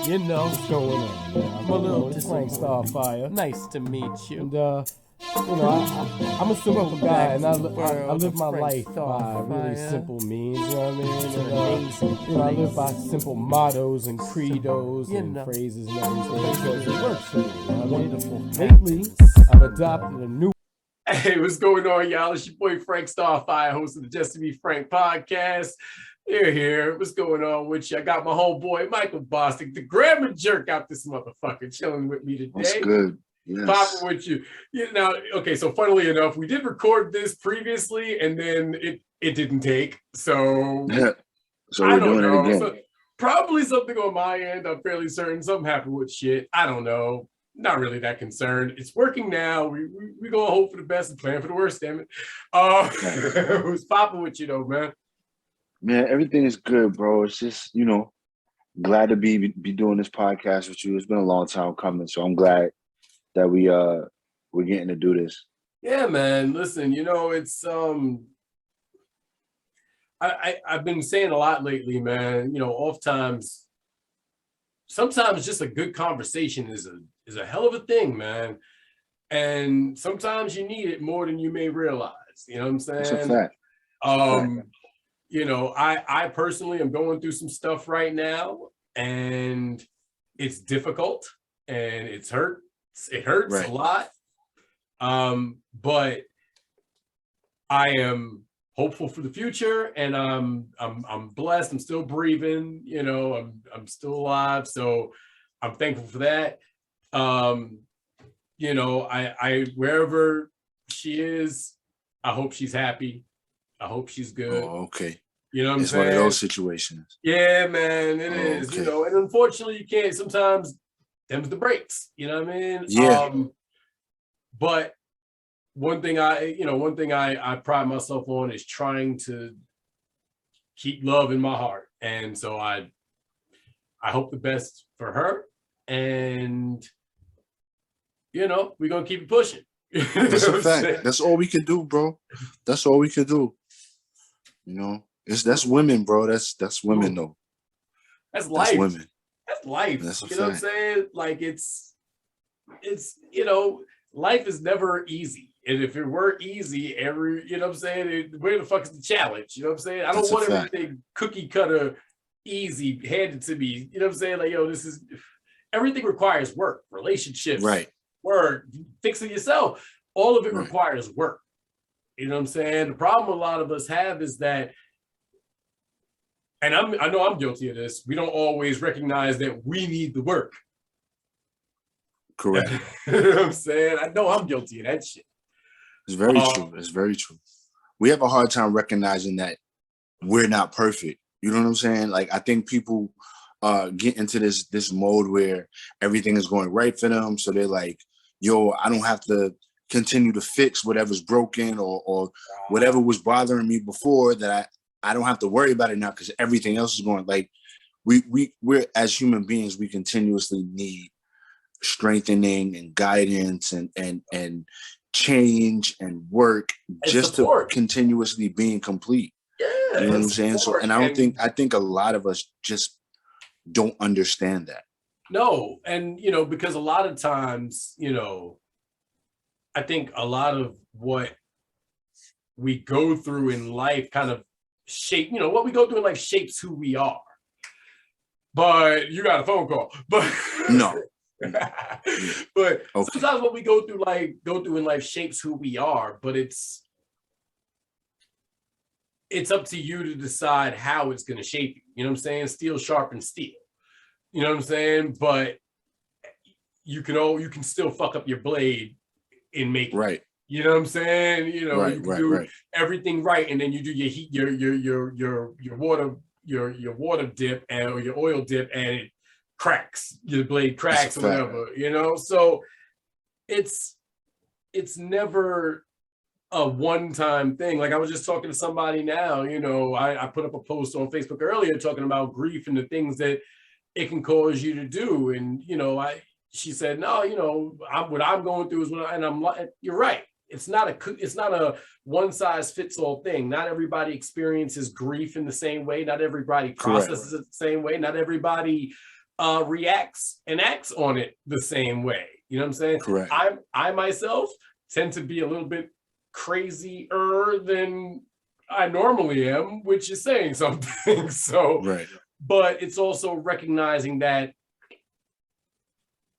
You know, What's going on, man? I'm a little It's Frank disappointed. Starfire. Nice to meet you. And, I'm a simple guy, and I live my life by really simple means, you know what I mean? And, I live by simple mottos and credos and phrases and everything because it works for me, you know what I mean? Lately, I've adopted a new... Hey, what's going on, y'all? It's your boy Frank Starfire, host of the Just to Be Frank podcast. Here. What's going on with you? I got my homeboy Michael Bostic, the grammar jerk out this motherfucker, chilling with me today. That's good. Yes. Popping with you. Now, okay, so funnily enough, we did record this previously and then it didn't take. So, yeah. So we're doing it again. So, probably something on my end. I'm fairly certain something happened with shit. I don't know. Not really that concerned. It's working now. We gonna hope for the best and plan for the worst, damn it. Who's popping with you though, man? Man, everything is good, bro. It's just, glad to be doing this podcast with you. It's been a long time coming, so I'm glad that we're getting to do this. Yeah, man. Listen, it's I've been saying a lot lately, man. Oftentimes, sometimes just a good conversation is a hell of a thing, man. And sometimes you need it more than you may realize. You know what I'm saying? That's a fact. I personally am going through some stuff right now, and it's difficult and it hurts Right. a lot. But I am hopeful for the future, and I'm blessed. I'm still breathing, I'm still alive. So I'm thankful for that. I wherever she is, I hope she's happy. I hope she's good. Oh, okay. You know what I'm it's saying? One of those situations. Yeah, man, it is. Okay. And unfortunately you can't sometimes them's the breaks. You know what I mean? Yeah. But one thing I pride myself on is trying to keep love in my heart. And so I hope the best for her. And we're gonna keep it pushing. That's a fact. That's all we can do, bro. That's all we can do. That's women, bro. That's women, though. That's life. That's women. That's life. That's a you know fact. what I'm saying? Like it's life is never easy. And if it were easy, where the fuck is the challenge? You know what I'm saying? I don't want everything cookie cutter easy handed to me. You know what I'm saying? Like, everything requires work, relationships, Right. Work, fixing yourself. All of it Right. requires work. You know what I'm saying? The problem a lot of us have is that, and I know I'm guilty of this, we don't always recognize that we need the work. Correct. You know what I'm saying? I know I'm guilty of that shit. It's very true. It's very true. We have a hard time recognizing that we're not perfect. You know what I'm saying? Like, I think people get into this mode where everything is going right for them. So they're like, yo, I don't have to continue to fix whatever's broken or whatever was bothering me before, that I don't have to worry about it now because everything else is going. Like, we're as human beings, we continuously need strengthening and guidance and change and work And just support. to continuously being complete. Yeah. You know what I'm saying? So, and I think a lot of us just don't understand that. No. And, because a lot of times, I think a lot of what we go through in life kind of what we go through in life shapes who we are. But you got a phone call. But No. But Okay. sometimes what we go through in life shapes who we are, but it's up to you to decide how it's going to shape you. You know what I'm saying? Steel sharpens steel. You know what I'm saying? But you can still fuck up your blade and make it. Right. You know what I'm saying? You can do everything right, and then you do your heat, your water dip or your oil dip, and it cracks. Your blade cracks or whatever. So it's never a one-time thing. Like, I was just talking to somebody now. I put up a post on Facebook earlier talking about grief and the things that it can cause you to do, and she said, no, what I'm going through is and I'm like, you're right. It's not a one size fits all thing. Not everybody experiences grief in the same way. Not everybody processes it the same way. Not everybody reacts and acts on it the same way. You know what I'm saying? Correct. I myself tend to be a little bit crazier than I normally am, which is saying something. So, right. But it's also recognizing that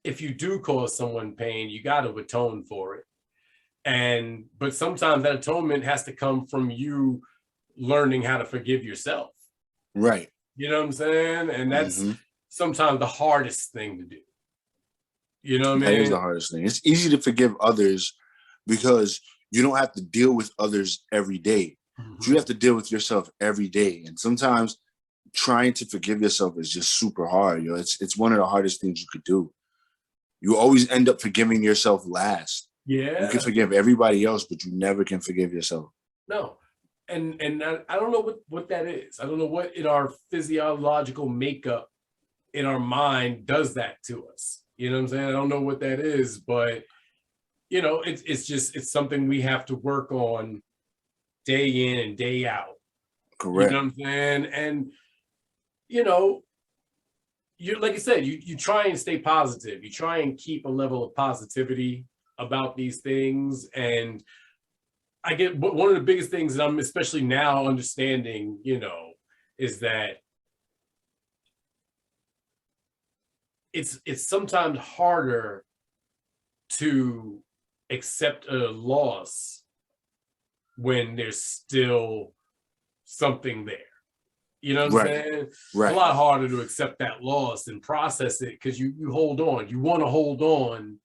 if you do cause someone pain, you got to atone for it. But sometimes that atonement has to come from you learning how to forgive yourself. Right. You know what I'm saying? And that's sometimes the hardest thing to do. You know what I mean? That is the hardest thing. It's easy to forgive others because you don't have to deal with others every day. You have to deal with yourself every day. And sometimes trying to forgive yourself is just super hard. You know, it's one of the hardest things you could do. You always end up forgiving yourself last. Yeah. You can forgive everybody else, but you never can forgive yourself. No. And I don't know what that is. I don't know what in our physiological makeup in our mind does that to us. You know what I'm saying? I don't know what that is, but you know, it's something we have to work on day in and day out. Correct. You know what I'm saying? And you know, you like I said, you try and stay positive. You try and keep a level of positivity about these things. And I get one of the biggest things that I'm especially now understanding, you know, is that it's sometimes harder to accept a loss when there's still something there. You know what I'm saying? Right. It's a lot harder to accept that loss and process it because you hold on. You want to hold on,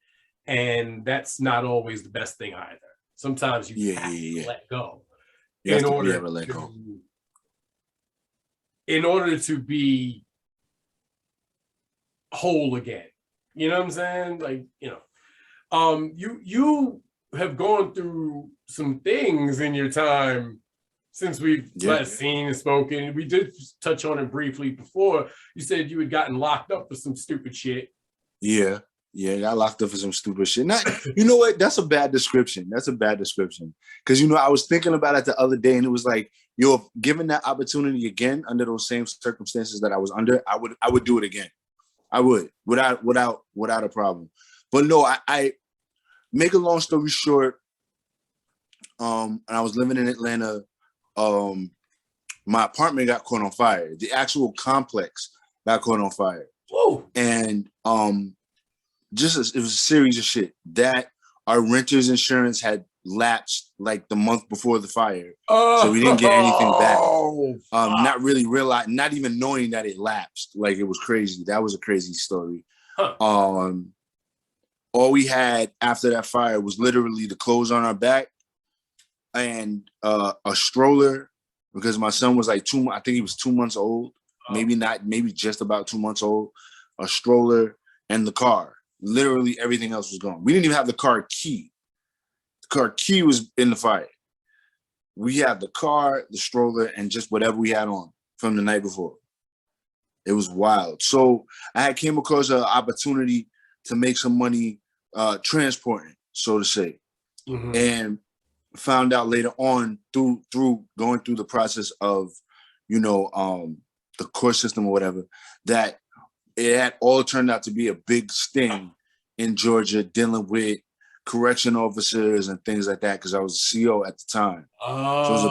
and that's not always the best thing either. Sometimes you have to let go. You have to be able to let go. In order to be whole again. You know what I'm saying? Like, you know, you have gone through some things in your time since we've last seen and spoken. We did touch on it briefly before. You said you had gotten locked up for some stupid shit. Yeah, got locked up for some stupid shit. Not, you know what? That's a bad description. Because, you know, I was thinking about it the other day, and it was like, yo, given that opportunity again under those same circumstances that I was under, I would do it again. I would, without a problem. But no, I make a long story short. And I was living in Atlanta. My apartment got caught on fire. The actual complex got caught on fire. Whoa. And it was a series of shit that our renter's insurance had lapsed like the month before the fire. So we didn't get anything back. Not really realizing, not even knowing that it lapsed. Like, it was crazy. That was a crazy story. All we had after that fire was literally the clothes on our back and a stroller, because my son was like I think he was 2 months old. Maybe just about 2 months old. A stroller and the car. Literally everything else was gone. We didn't even have the car key. The car key was in the fire. We had the car, the stroller, and just whatever we had on from the night before. It was wild. So I had came across an opportunity to make some money transporting, so to say. And found out later on through going through the process of, you know, the court system or whatever, that it had all turned out to be a big sting in Georgia dealing with correction officers and things like that, because I was a CO at the time. So it was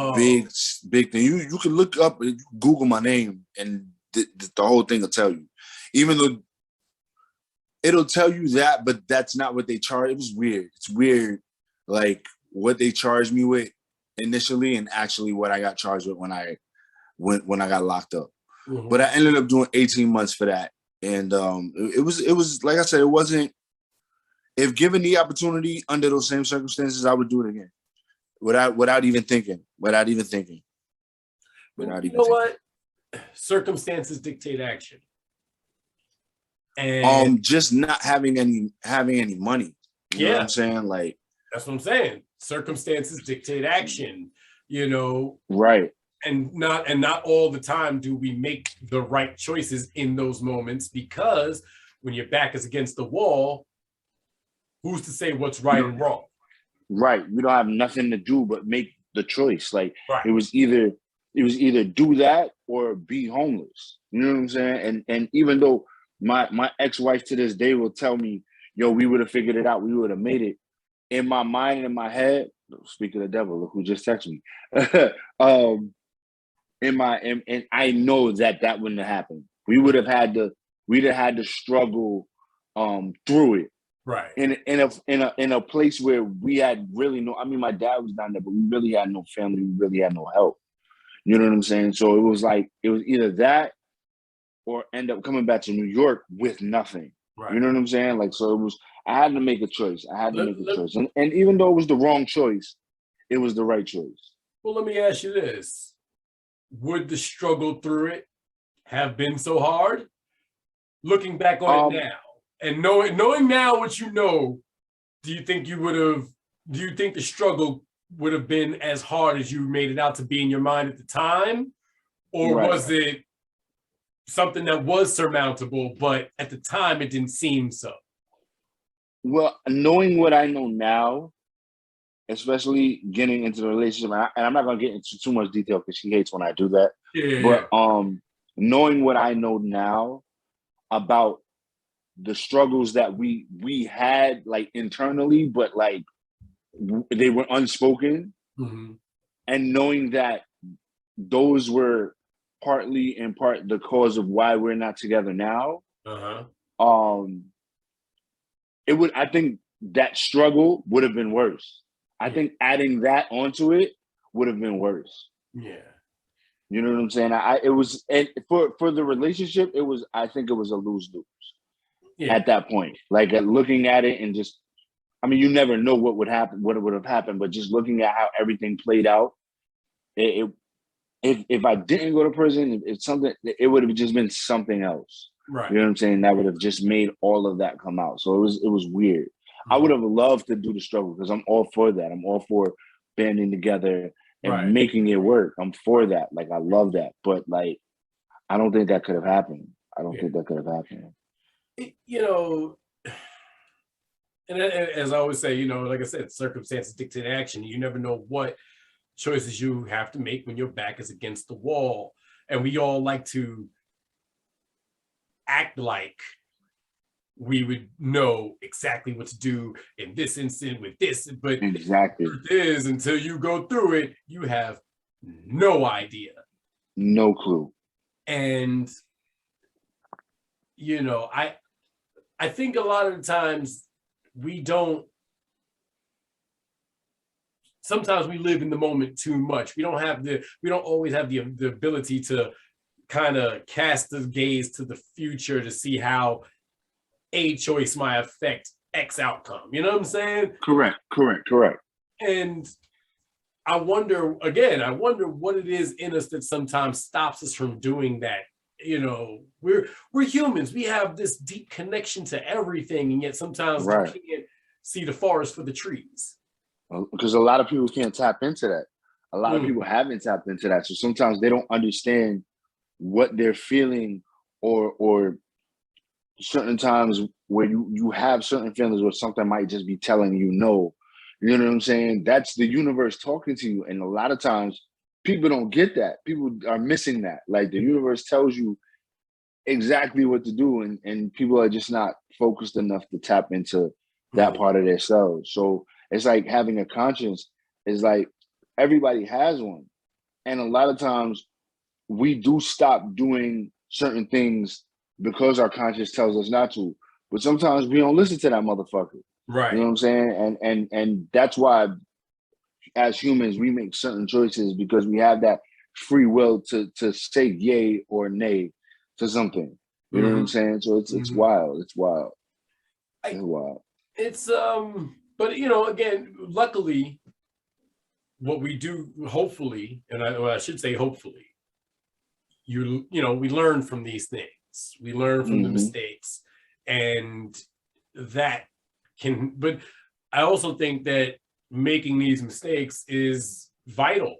a big thing. You can look up, Google my name, and the whole thing will tell you. Even though it'll tell you that, but that's not what they charge. It was weird. It's weird, like what they charged me with initially and actually what I got charged with when I got locked up. But I ended up doing 18 months for that. And it was like I said, it wasn't, if given the opportunity under those same circumstances, I would do it again without even thinking. You know what? Circumstances dictate action. And just not having any money. You know what I'm saying? Like, that's what I'm saying. Circumstances dictate action, you know. Right. And not all the time do we make the right choices in those moments, because when your back is against the wall, who's to say what's right and wrong? Right. You don't have nothing to do but make the choice. Like, it was either do that or be homeless. You know what I'm saying? And even though My ex-wife to this day will tell me, yo, we would have figured it out. We would have made it. In my mind and in my head, speak of the devil, look who just texted me. And I know that wouldn't have happened. We'd have had to struggle through it. Right. In a place where we had really no, I mean, my dad was down there, but we really had no family, we really had no help. You know what I'm saying? So it was either that or end up coming back to New York with nothing. Right. You know what I'm saying? Like, so I had to make a choice. And even though it was the wrong choice, it was the right choice. Well, let me ask you this. Would the struggle through it have been so hard? Looking back on it now and knowing now what you know, do you think the struggle would have been as hard as you made it out to be in your mind at the time? Or was it something that was surmountable, but at the time it didn't seem so? Well, knowing what I know now, especially getting into the relationship, and I'm not going to get into too much detail because she hates when I do that. But knowing what I know now about the struggles that we had like internally, but like they were unspoken, and knowing that those were partly in part the cause of why we're not together now. I think that struggle would have been worse. I think adding that onto it would have been worse. Yeah. You know what I'm saying? And for the relationship, I think it was a lose-lose at that point. Like looking at it and just, I mean, you never know what would have happened, but just looking at how everything played out, if I didn't go to prison, it would have just been something else. Right. You know what I'm saying? That would have just made all of that come out. So it was weird. I would have loved to do the struggle because I'm all for that. I'm all for banding together and making it work. I'm for that. Like, I love that. But like, I don't think that could have happened. You know, and as I always say, you know, like I said, circumstances dictate action. You never know what choices you have to make when your back is against the wall. And we all like to act like we would know exactly what to do in this instant with this, but exactly, the truth is, until you go through it, you have no idea, no clue. And you know, I think a lot of the times sometimes we live in the moment too much. We don't always have the ability to kind of cast the gaze to the future to see how a choice might affect X outcome. You know what I'm saying? Correct. And I wonder what it is in us that sometimes stops us from doing that. You know, we're humans. We have this deep connection to everything, and yet sometimes we can't see the forest for the trees. Because a lot of people can't tap into that. A lot of people haven't tapped into that. So sometimes they don't understand what they're feeling, or certain times where you have certain feelings where something might just be telling you no. You know what I'm saying? That's the universe talking to you. And a lot of times people don't get that. People are missing that. Like, the universe tells you exactly what to do, and people are just not focused enough to tap into that part of themselves. So it's like having a conscience is like everybody has one. And a lot of times we do stop doing certain things because our conscience tells us not to. But sometimes we don't listen to that motherfucker. Right. You know what I'm saying? And that's why as humans we make certain choices, because we have that free will to say yay or nay to something. You know what I'm saying? So it's wild. It's wild. It's wild. It's but you know, again, luckily what we do, hopefully, and I should say hopefully, you know, we learn from these things. We learn from the mistakes, and that can, but I also think that making these mistakes is vital,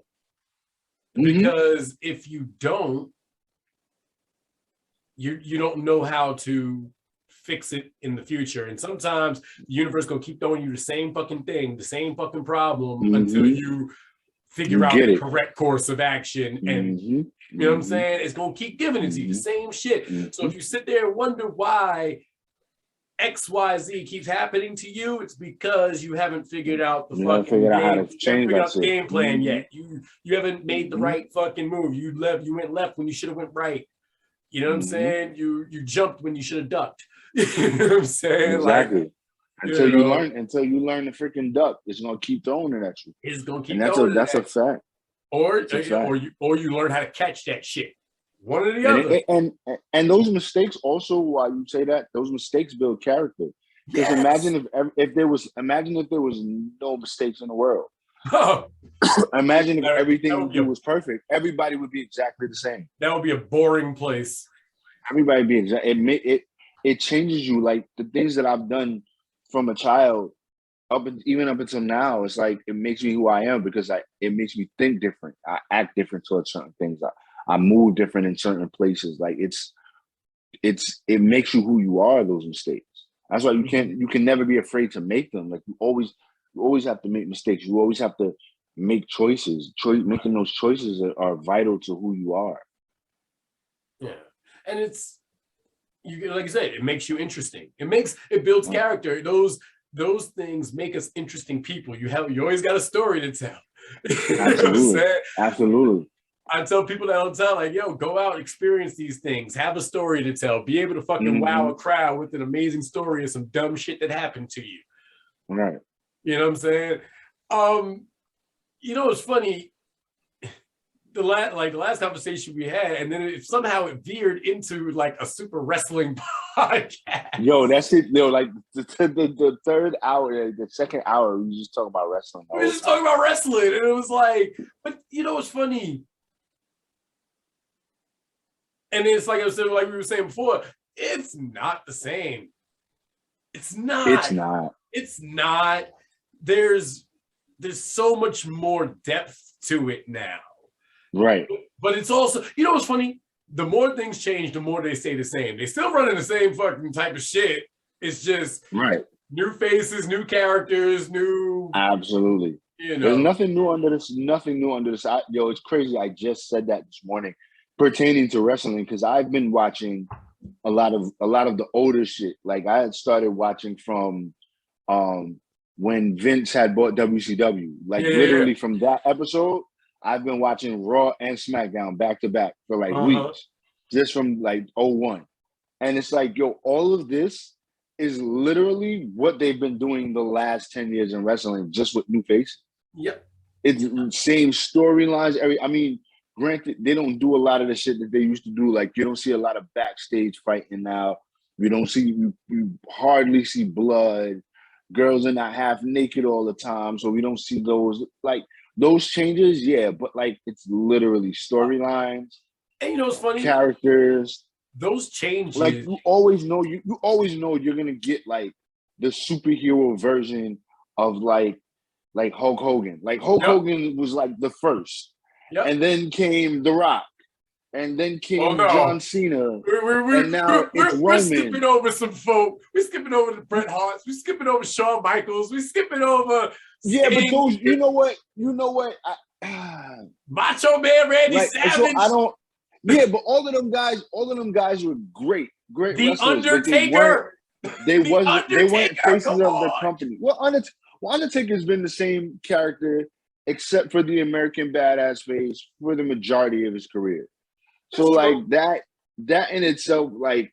because if you don't, you don't know how to fix it in the future. And sometimes the universe gonna keep throwing you the same fucking thing, the same fucking problem, until you figure out the correct course of action. And you know what I'm saying? It's going to keep giving it to you, the same shit. So if you sit there and wonder why XYZ keeps happening to you, it's because you haven't figured out the game plan yet. You haven't made the right fucking move. You went left when you should have went right. You know what I'm saying? You jumped when you should have ducked. You know what I'm saying? Exactly. Like, until you learn the freaking duck, it's gonna keep throwing it at you. It's gonna keep throwing it at you. That's a fact. Or you learn how to catch that shit. One or the other. And those mistakes also, while you say that, those mistakes build character. Because imagine if there was no mistakes in the world. Imagine if everything you do was perfect. Everybody would be exactly the same. That would be a boring place. Everybody would be it changes you. Like the things that I've done from a child even up until now, it's like it makes me who I am because it makes me think different. I act different towards certain things. I move different in certain places. Like it makes you who you are. Those mistakes. That's why you can never be afraid to make them. Like you always have to make mistakes. You always have to make choices. Making those choices are vital to who you are. Yeah, and like I said, it makes you interesting. It builds character. Those things make us interesting people. You always got a story to tell. Absolutely. Absolutely. I tell people that all the time, like, yo, go out, experience these things, have a story to tell, be able to fucking wow a crowd with an amazing story of some dumb shit that happened to you. Right. You know what I'm saying? You know, it's funny. The last conversation we had, and then somehow it veered into like a super wrestling podcast. Yo, that's it. Yo, like the third hour, the second hour, we just talking about wrestling. We were just talking about wrestling, and it was like, but you know what's funny? And it's like I said, like we were saying before, it's not the same. It's not. There's so much more depth to it now. Right. But it's also, you know what's funny? The more things change, the more they stay the same. They still running the same fucking type of shit. It's just new faces, new characters, new. Absolutely. You know, there's nothing new under this. Yo, it's crazy. I just said that this morning pertaining to wrestling because I've been watching a lot of the older shit. Like I had started watching from when Vince had bought WCW. Like literally from that episode. I've been watching Raw and SmackDown back to back for like weeks, just from like 01. And it's like, yo, all of this is literally what they've been doing the last 10 years in wrestling, just with new faces. Yep. It's the same storylines. I mean, granted, they don't do a lot of the shit that they used to do. Like, you don't see a lot of backstage fighting now. You hardly see blood. Girls are not half naked all the time, so we don't see those. Like, those changes, but like it's literally storylines. And you know what's funny? Characters. Those changes. Like you always know you're gonna get like the superhero version of like Hulk Hogan. Like Hulk Hogan was like the first. Yep. And then came The Rock. And then came John Cena. And now it's Roman. We're skipping over some folk. We're skipping over the Bret Harts. We're skipping over Shawn Michaels. We're skipping over Sting. But those, you know what? Macho Man Randy Savage. So I don't. Yeah, but all of them guys were great The wrestlers. Undertaker. They weren't faces of the company. Well, Undertaker's been the same character except for the American Badass face for the majority of his career. So like that in itself, like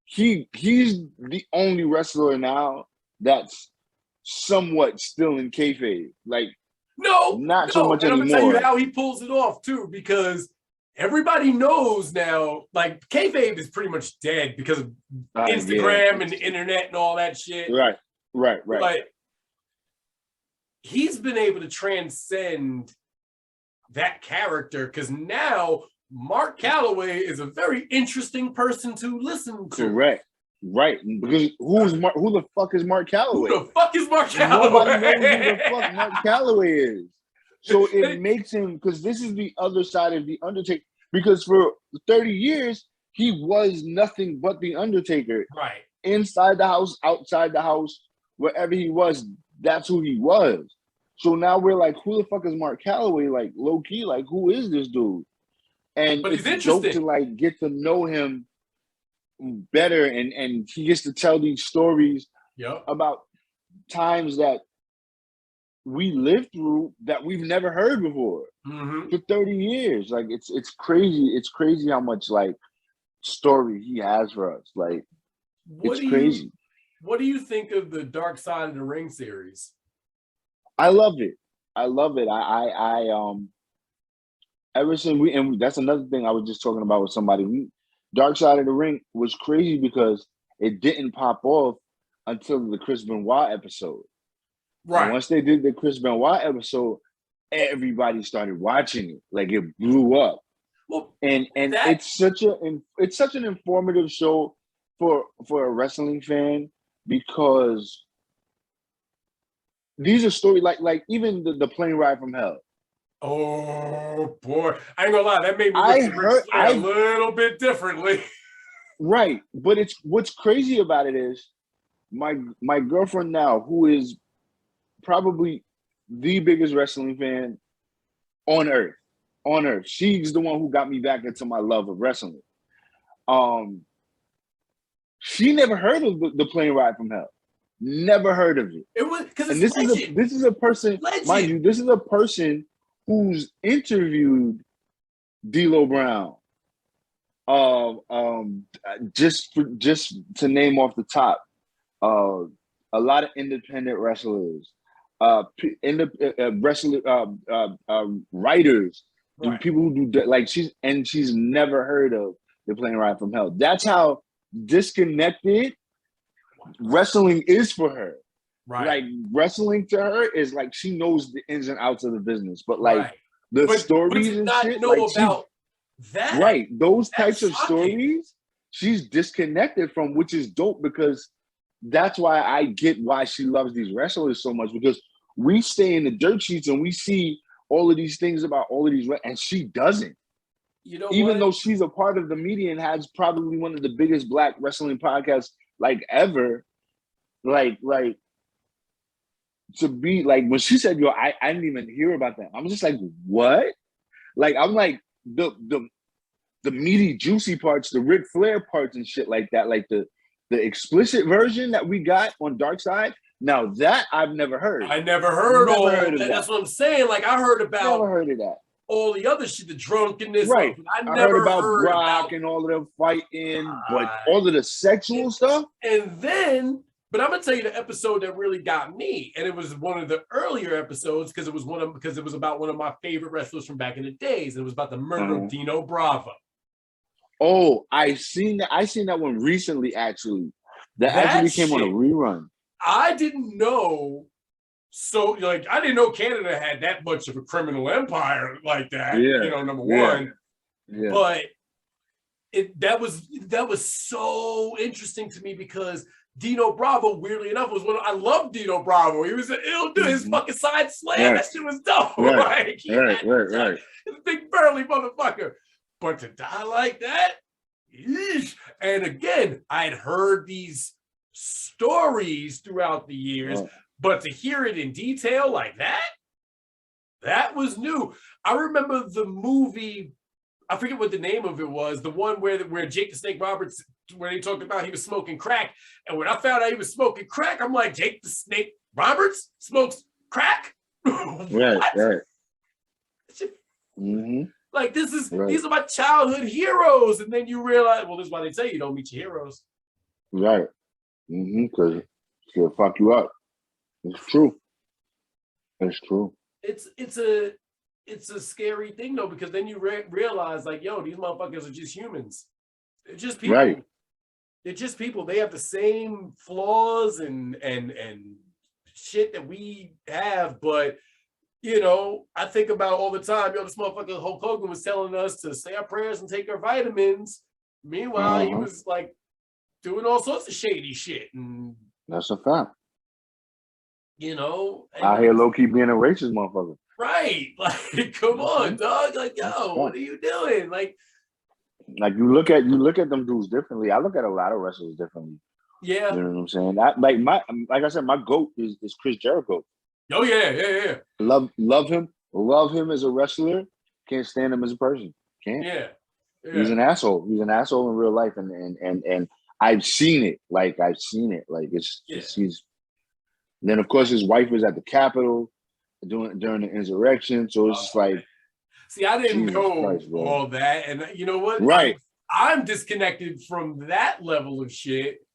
he's the only wrestler now that's somewhat still in kayfabe. Like not so much anymore. I'm gonna tell you how he pulls it off too, because everybody knows now. Like kayfabe is pretty much dead because of Instagram and the internet and all that shit. Right. But he's been able to transcend that character because now Mark Calloway is a very interesting person to listen to. Correct. Right. Because who the fuck is Mark Calloway? Who the fuck is Mark Calloway? Nobody knows who the fuck Mark Calloway is. So it makes him, because this is the other side of the Undertaker. Because for 30 years, he was nothing but the Undertaker. Right. Inside the house, outside the house, wherever he was, that's who he was. So now we're like, who the fuck is Mark Calloway? Like low key, like who is this dude? And But he's it's dope interesting. to like get to know him better, and he gets to tell these stories about times that we lived through that we've never heard before for 30 years. Like it's crazy. It's crazy how much like story he has for us. Like it's crazy. What do you think of the Dark Side of the Ring series? I love it. I love it. I ever since that's another thing I was just talking about with somebody. Dark Side of the Ring was crazy because it didn't pop off until the Chris Benoit episode. Right. And once they did the Chris Benoit episode, everybody started watching it. Like it blew up. Well, and it's such an informative show for a wrestling fan, because these are stories like even the plane ride from hell. Oh boy, I ain't gonna lie, that made me look at Ric Flair a little bit differently. Right, but it's what's crazy about it is my girlfriend now, who is probably the biggest wrestling fan on earth. She's the one who got me back into my love of wrestling. She never heard of the plane ride from hell. Never heard of it. It was because this is a person, mind you, this is a person who's interviewed DiLo Brown. Just to name off the top, a lot of independent wrestlers, writers, right. People who do like she's never heard of the plane ride from hell. That's how disconnected wrestling is for her. Right. Like wrestling to her is like she knows the ins and outs of the business, but like the stories and shit, know like about that. Right. Those types of stories, she's disconnected from, which is dope, because that's why I get why she loves these wrestlers so much, because we stay in the dirt sheets and we see all of these things about all of these, and she doesn't. You know, even though she's a part of the media and has probably one of the biggest Black wrestling podcasts like ever, like to be like when she said, "Yo, I didn't even hear about that." I'm just like, what? Like I'm like the meaty, juicy parts, the Ric Flair parts and shit like that, like the explicit version that we got on Dark Side. Now that I've never heard. I never heard all of that. That's what I'm saying. Like I heard about. Never heard of that. All the other shit, the drunkenness. Right. I never heard about Brock and all of them fighting, but all of the sexual stuff. And then, but I'm gonna tell you the episode that really got me, and it was one of the earlier episodes because it was about one of my favorite wrestlers from back in the days. And it was about the murder of Dino Bravo. Oh, I seen that one recently, actually. That actually came on a rerun. I didn't know. So, like, I didn't know Canada had that much of a criminal empire like that. Yeah. You know, number one. Yeah. But that was so interesting to me because Dino Bravo, weirdly enough, was I loved Dino Bravo. He was an ill dude. His fucking side slam, that shit was dope. Right. Right. He's a big burly motherfucker. But to die like that, yeesh. And again, I'd heard these stories throughout the years, but to hear it in detail like that was new. I remember the movie, I forget what the name of it was, the one where Jake the Snake Roberts, where they talked about he was smoking crack. And when I found out he was smoking crack, I'm like, Jake the Snake Roberts smokes crack? Right. Mm-hmm. Like these are my childhood heroes. And then you realize, well, this is why they say you don't meet your heroes. Right. Because she'll fuck you up. It's true. It's true. It's a scary thing though, because then you realize like, yo, these motherfuckers are just humans. They're just people. Right. They're just people. They have the same flaws and shit that we have, but you know, I think about all the time, yo, this motherfucker Hulk Hogan was telling us to say our prayers and take our vitamins. Meanwhile, he was like doing all sorts of shady shit. And that's a fact. You know, out here low key being a racist motherfucker. Right. Like, come on, dog. Like, yo, what are you doing? Like you look at them dudes differently. I look at a lot of wrestlers differently. Yeah. You know what I'm saying? Like I said, my GOAT is Chris Jericho. Oh yeah. Love him as a wrestler. Can't stand him as a person. Can't. Yeah. He's an asshole. He's an asshole in real life, and I've seen it. Like it's he's. Then of course his wife was at the Capitol during the insurrection, so it's just like. See, I didn't Jesus know Christ, all that, and you know what? Right. I'm disconnected from that level of shit.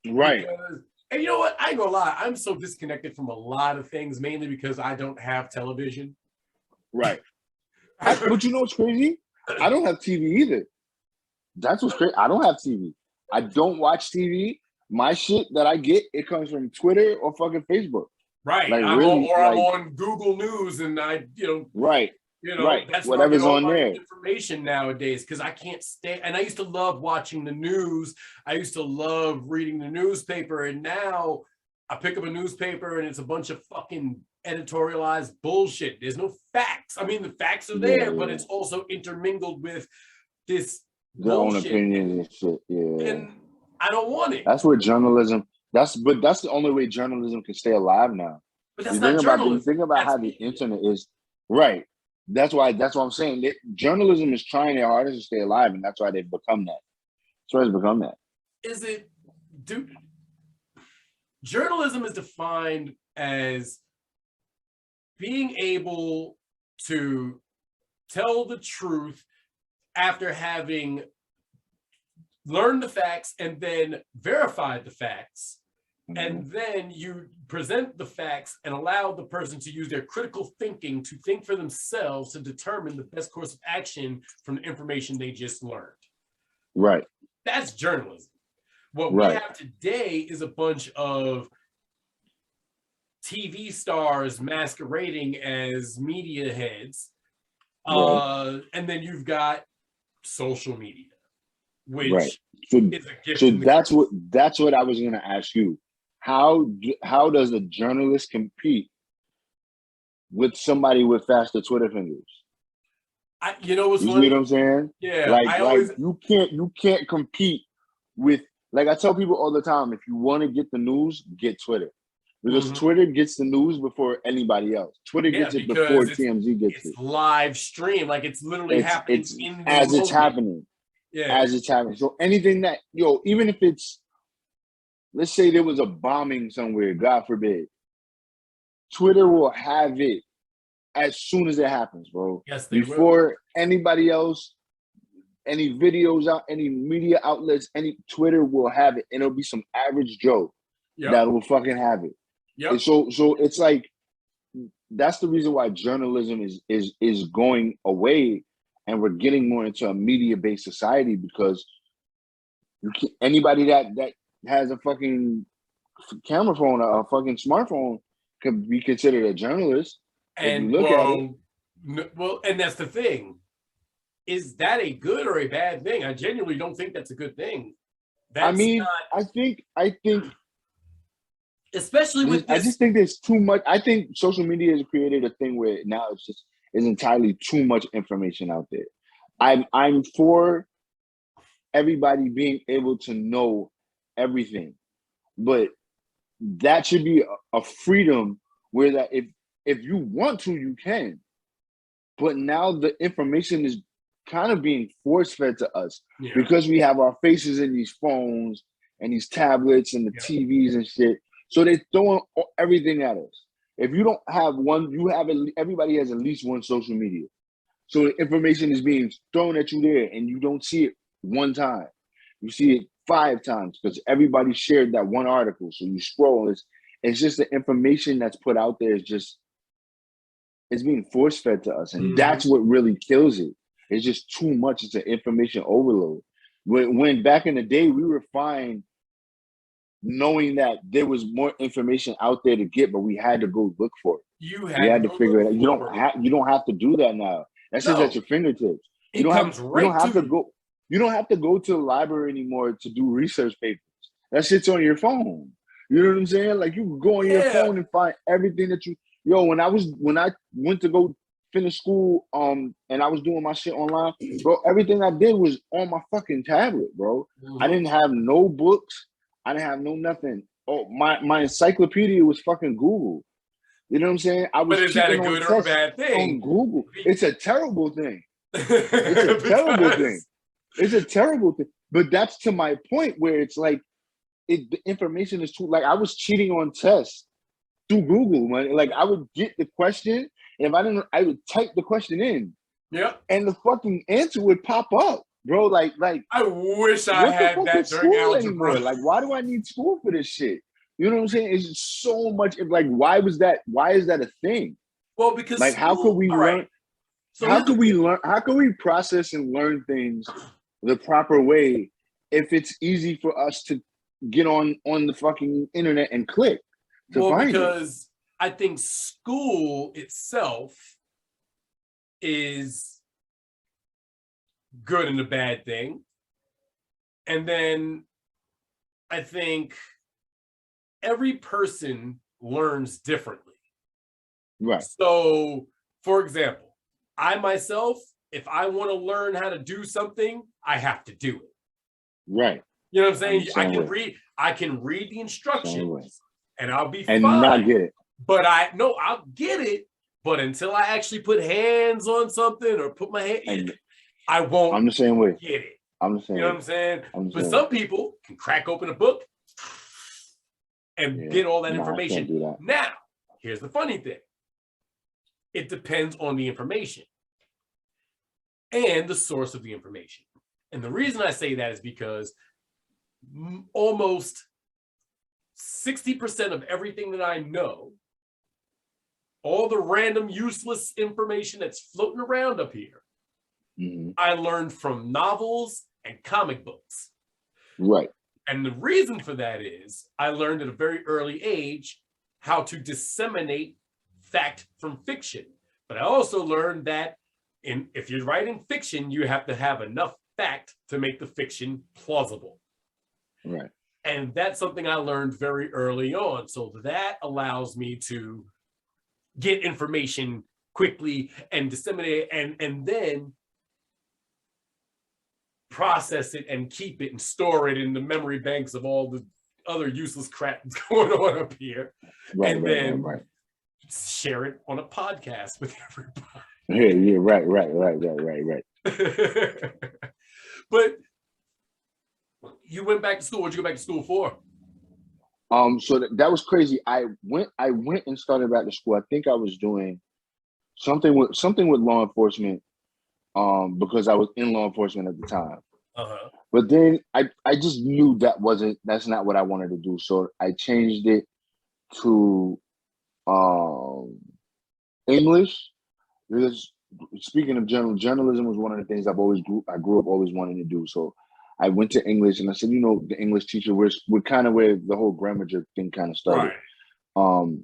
Right. Because, and you know what? I ain't gonna lie. I'm so disconnected from a lot of things, mainly because I don't have television. Right. But you know what's crazy? I don't have TV either. That's what's crazy. I don't have TV. I don't watch TV. My shit that I get, it comes from Twitter or fucking Facebook. Right. Like, I'm really, I'm on Google News, and Right. That's whatever's where I get all on my there. information nowadays, because I can't stay. And I used to love watching the news. I used to love reading the newspaper, and now I pick up a newspaper and it's a bunch of fucking editorialized bullshit. There's no facts. I mean, the facts are there, but it's also intermingled with this their own opinions and shit. Yeah. And I don't want it. That's where journalism. That's the only way journalism can stay alive now. But that's not journalism. Think about how the internet is. Right. That's why I'm saying that journalism is trying their hardest to stay alive, and that's why they've become that. That's why it's become that. Journalism is defined as being able to tell the truth after having learned the facts and then verified the facts. And then you present the facts and allow the person to use their critical thinking to think for themselves to determine the best course of action from the information they just learned. Right. That's journalism. What we have today is a bunch of TV stars masquerading as media heads. And then you've got social media, which is a gift. So that's what I was going to ask you. How does a journalist compete with somebody with faster Twitter fingers? You know what's funny? You see what I'm saying? Yeah. You can't compete with, like I tell people all the time, if you want to get the news, get Twitter. Because Twitter gets the news before anybody else. Twitter gets it before TMZ gets it. It's live stream, like it's literally happening in the as moment. It's happening. Yeah. As it's happening. So anything that, even if it's, let's say there was a bombing somewhere, God forbid, Twitter will have it as soon as it happens, bro. Yes, they Before anybody else, any videos out, any media outlets, Twitter will have it, and it'll be some average Joe that will fucking have it. And so it's like, that's the reason why journalism is going away, and we're getting more into a media-based society, because anybody that has a fucking camera phone, a fucking smartphone, could be considered a journalist. And and that's the thing. Is that a good or a bad thing? I genuinely don't think that's a good thing. I think especially with this, I just think there's too much. I think social media has created a thing where now it's entirely too much information out there. I'm for everybody being able to know everything, but that should be a freedom where that if you want to, you can. But now the information is kind of being force fed to us because we have our faces in these phones and these tablets and the TVs and shit. So they're throwing everything at us. If you don't have one, everybody has at least one social media. So the information is being thrown at you there, and you don't see it one time. You see it 5 times because everybody shared that one article. So you scroll. It's just the information that's put out there it's being force fed to us, and that's what really kills it. It's just too much. It's an information overload. When back in the day, we were fine knowing that there was more information out there to get, but we had to go look for it. You had to figure it out. You don't have to do that now. That's just at your fingertips. You don't have to go. You don't have to go to the library anymore to do research papers. That shit's on your phone. You know what I'm saying? Like, you can go on your phone and find everything that you. When I went to go finish school, and I was doing my shit online, bro, everything I did was on my fucking tablet, bro. I didn't have no books. I didn't have no nothing. Oh, my encyclopedia was fucking Google. You know what I'm saying? I was but is that a cheating on good or a tests bad thing? on Google. It's a terrible thing. It's a terrible thing. It's a terrible thing. But that's to my point where it's like the information is too, like I was cheating on tests through Google, man. Like I would get the question, and if I didn't, I would type the question in. Yeah. And the fucking answer would pop up, bro. Like I wish I had that during algebra. Anymore? Like, why do I need school for this shit? You know what I'm saying? It's just so much. Like, why is that a thing? Well, because like, how could we learn? Right. So how could we learn? How can we process and learn things the proper way if it's easy for us to get on the fucking internet and click to find because I think school itself is good and a bad thing. And then I think every person learns differently. Right. So, for example, I myself, if I want to learn how to do something, I have to do it. Right. You know what I'm saying? I can read the instructions and I'll be fine. Not get it. But I'll get it. But until I actually put hands on something or put my hand in, I won't. I'm the same way. Get it. I'm the same. You know what I'm saying? But some people can crack open a book and get all that information. I can't do that. Now, here's the funny thing. It depends on the information and the source of the information. And the reason I say that is because almost 60% of everything that I know, all the random useless information that's floating around up here, I learned from novels and comic books. Right. And the reason for that is I learned at a very early age how to disseminate fact from fiction. But I also learned that if you're writing fiction, you have to have enough fact to make the fiction plausible. Right. And that's something I learned very early on. So that allows me to get information quickly and disseminate it and then process it and keep it and store it in the memory banks of all the other useless crap that's going on up here. Right, and right, then right. share it on a podcast with everybody. Yeah, right. But you went back to school. What'd you go back to school for? So that was crazy. I went and started back to school. I think I was doing something with law enforcement, because I was in law enforcement at the time. But then I just knew that's not what I wanted to do. So I changed it to English. Because speaking of journalism was one of the things I grew up always wanting to do. So I went to English and I said, the English teacher, we're kind of where the whole grammar thing kind of started. Right.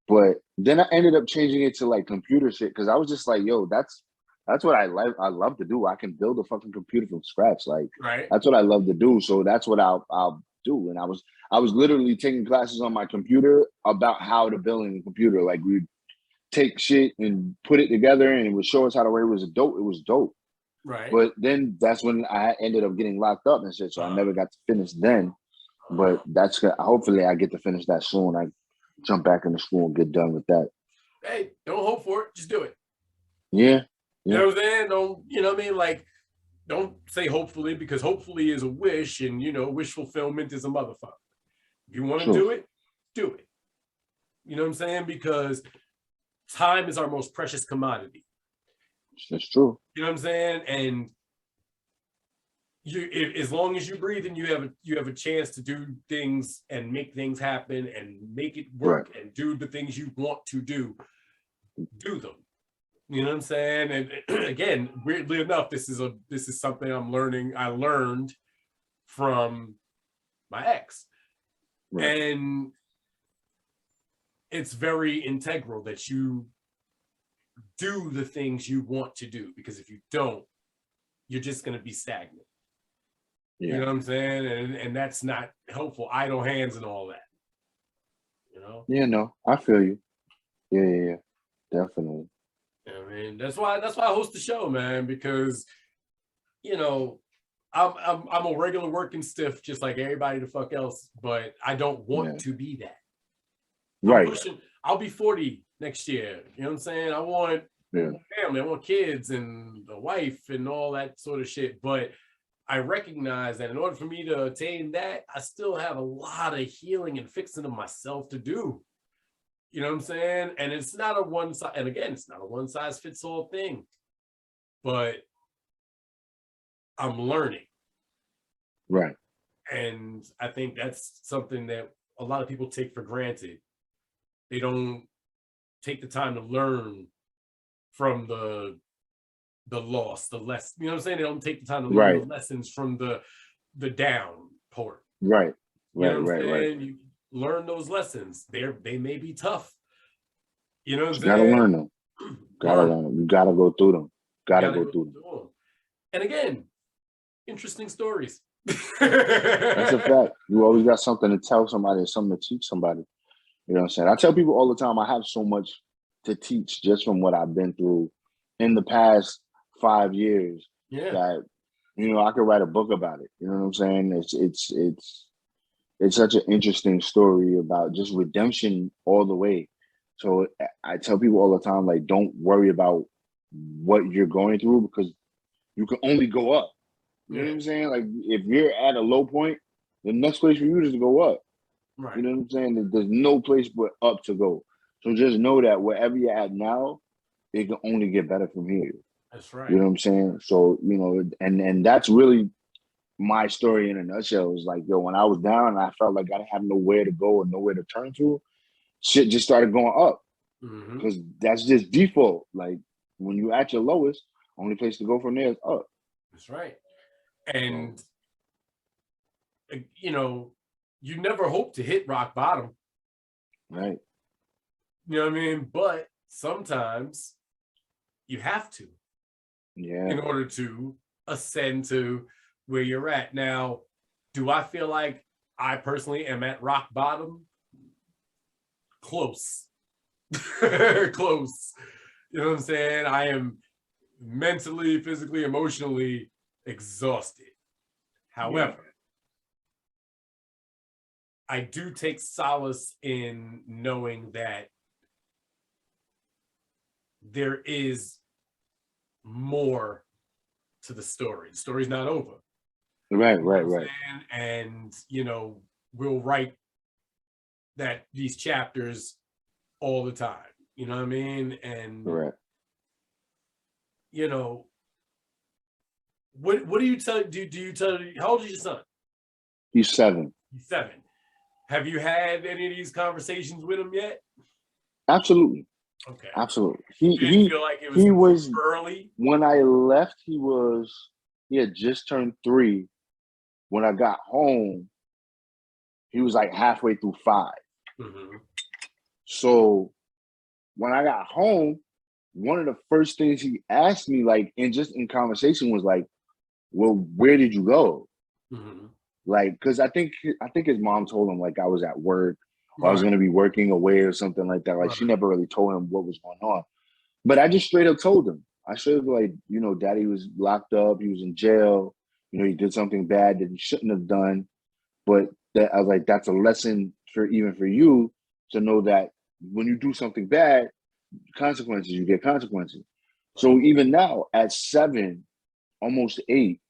But then I ended up changing it to like computer shit because I was just like, yo, that's what I love to do. I can build a fucking computer from scratch. Like, that's what I love to do. So that's what I'll do. And I was literally taking classes on my computer about how to build a computer. Like we'd take shit and put it together and it would show us how to write. It was dope. Right. But then that's when I ended up getting locked up and shit. So I never got to finish then. But hopefully I get to finish that soon. I jump back into school and get done with that. Hey, don't hope for it. Just do it. Yeah. You know what I'm saying? Don't, you know what I mean? Like, don't say hopefully, because hopefully is a wish, and wish fulfillment is a motherfucker. If you want to do it, do it. You know what I'm saying? Because time is our most precious commodity. That's true. You know what I'm saying? And as long as you breathe and you have a chance to do things and make things happen and make it work and do the things you want to do them. You know what I'm saying? And again, weirdly enough, this is something I learned from my ex. Right. And it's very integral that you do the things you want to do, because if you don't, you're just going to be stagnant. Yeah. You know what I'm saying? And that's not helpful. Idle hands and all that. Yeah, no, I feel you. Yeah, definitely. I mean, that's why I host the show, man, because I'm a regular working stiff just like everybody the fuck else, but I don't want to be that. Right. I'll be 40 next year. You know what I'm saying? I want family, I want kids and a wife and all that sort of shit. But I recognize that in order for me to attain that, I still have a lot of healing and fixing of myself to do. You know what I'm saying? And it's not a one size, and again, it's not a one size fits all thing, but I'm learning. Right. And I think that's something that a lot of people take for granted. They don't take the time to learn from the loss, the less, you know what I'm saying? They don't take the time to learn the lessons from the down part. Right. You know what I'm saying? You learn those lessons. They may be tough. You know what I'm saying? Gotta learn them. Gotta learn them. You gotta go through them. Gotta go through them. And again, interesting stories. That's a fact. You always got something to tell somebody, something to teach somebody. You know what I'm saying? I tell people all the time, I have so much to teach just from what I've been through in the past 5 years that, you know, I could write a book about it. You know what I'm saying? It's such an interesting story about just redemption all the way. So I tell people all the time, like, don't worry about what you're going through because you can only go up. You know what I'm saying? Like, if you're at a low point, the next place for you is to go up. Right. You know what I'm saying? There's no place but up to go. So just know that wherever you're at now, it can only get better from here. That's right. You know what I'm saying? So, you know, and that's really my story in a nutshell. Is like, yo, when I was down and I felt like I didn't have nowhere to go or nowhere to turn to, shit just started going up. Because that's just default. Like, when you're at your lowest, only place to go from there is up. That's right. And, you know, you never hope to hit rock bottom. Right. You know what I mean? But sometimes you have to. Yeah. In order to ascend to where you're at. Now, do I feel like I personally am at rock bottom? Close. Close. You know what I'm saying? I am mentally, physically, emotionally exhausted. However, I do take solace in knowing that there is more to the story. The story's not over. Right. And, you know, we'll write these chapters all the time. You know what I mean? And, you know, what do you tell, do you tell, how old is your son? He's 7. He's 7. Have you had any of these conversations with him yet? Absolutely. Okay. Absolutely. He feel like it was early? When I left, he had just turned 3. When I got home, he was like halfway through 5. So when I got home, one of the first things he asked me, like, and just in conversation, was like, well, where did you go? Like, because I think his mom told him, like, I was at work, or I was going to be working away or something like that. Like, she never really told him what was going on. But I just straight up told him. I straight up, like, you know, Daddy was locked up. He was in jail. You know, he did something bad that he shouldn't have done. But that, I was like, that's a lesson for you to know that when you do something bad, you get consequences. So even now, at 7, almost 8,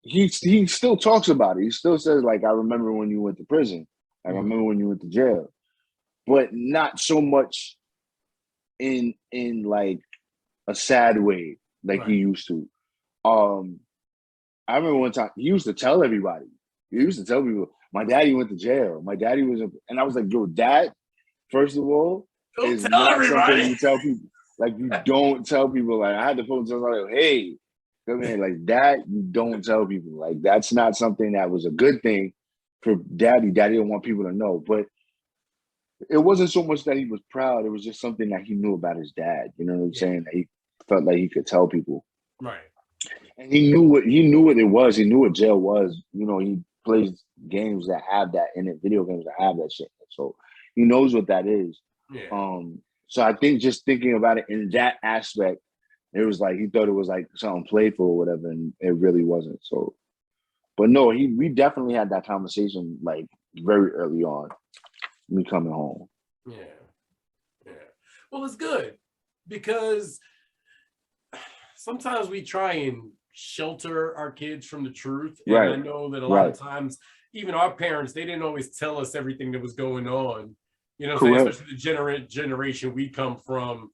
he still talks about it. He still says, like, I remember when you went to prison. I remember when you went to jail. But not so much in like a sad way like he used to. I remember one time he used to tell everybody. He used to tell people, my daddy went to jail. My daddy was, and I was like, yo, that, first of all, is not something you tell people. Like, you don't tell people. Like, I had to phone somebody, like, hey, come here, like that. You don't tell people. Like, that's not something that was a good thing for Daddy. Daddy didn't want people to know, but it wasn't so much that he was proud. It was just something that he knew about his dad. You know what I'm saying? That he felt like he could tell people. Right. And he knew what it was. He knew what jail was. You know, he plays games that have that in it, video games that have that shit. So he knows what that is. Yeah. So I think just thinking about it in that aspect, it was like he thought it was like something playful or whatever, and it really wasn't. So, but no, we definitely had that conversation like very early on, me coming home. Yeah. Well, it's good because sometimes we try and shelter our kids from the truth. And I know that a lot of times, even our parents, they didn't always tell us everything that was going on. You know what I'm saying? Especially the generation we come from.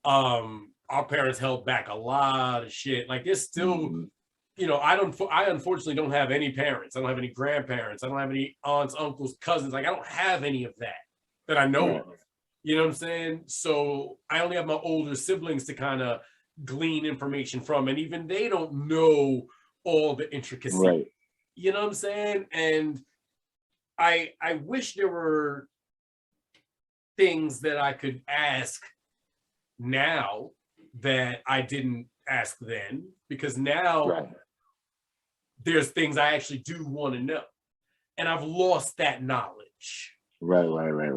Our parents held back a lot of shit. Like there's still, you know, I unfortunately don't have any parents. I don't have any grandparents. I don't have any aunts, uncles, cousins. Like I don't have any of that I know of. You know what I'm saying? So I only have my older siblings to kind of glean information from, and even they don't know all the intricacies. You know what I'm saying? And I wish there were things that I could ask now that I didn't ask then, because now there's things I actually do want to know, and I've lost that knowledge. Right.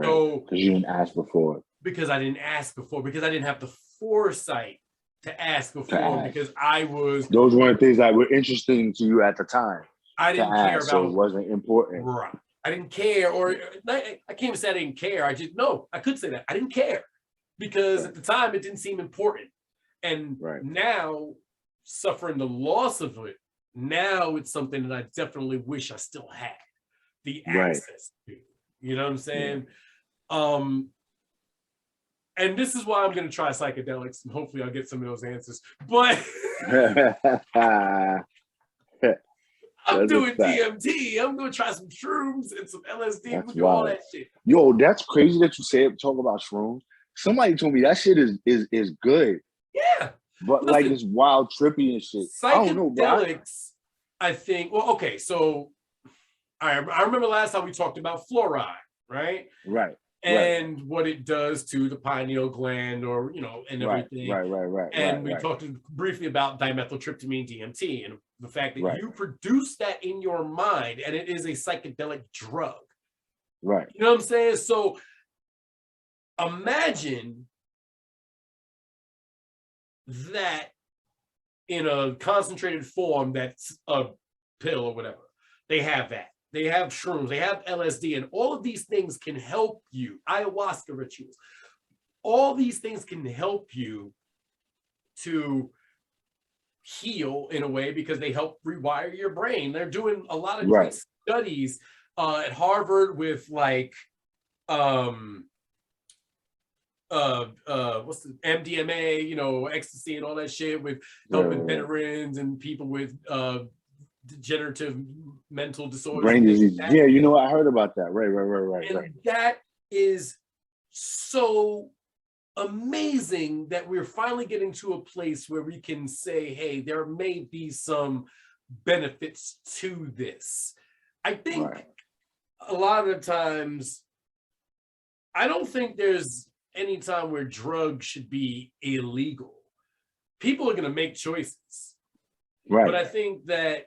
So, because you didn't ask before. Because I didn't ask before. Because I didn't have the foresight to ask before. Because I was. Those weren't things that were interesting to you at the time. I didn't care about. So it wasn't important. Right. I didn't care, or I can't even say I didn't care. I could say that I didn't care because at the time it didn't seem important, and now suffering the loss of it, now it's something that I definitely wish I still had the access to. You know what I'm saying? And this is why I'm going to try psychedelics, and hopefully I'll get some of those answers. But I'm doing DMT. I'm going to try some shrooms and some LSD. I'm going to do all that shit. Yo, that's crazy that you said talk about shrooms. Somebody told me that shit is good. Yeah. But like it's wild, trippy and shit. Psychedelics, I don't know, bro. I think, well, okay, so I remember last time we talked about fluoride, right? Right. And what it does to the pineal gland, or, you know, and everything. Right. And we talked briefly about dimethyltryptamine, DMT, and the fact that you produce that in your mind, and it is a psychedelic drug. Right. You know what I'm saying? So imagine that in a concentrated form that's a pill or whatever. They have that. They have shrooms, they have LSD, and all of these things can help you. Ayahuasca rituals. All these things can help you to heal in a way because they help rewire your brain. They're doing a lot of great studies at Harvard with like what's the MDMA, you know, ecstasy and all that shit, with helping veterans and people with degenerative mental disorders. Brain disease. Yeah, you know, I heard about that. Right. And that is so amazing that we're finally getting to a place where we can say, hey, there may be some benefits to this. I think a lot of the times, I don't think there's any time where drugs should be illegal. People are going to make choices. Right. But I think that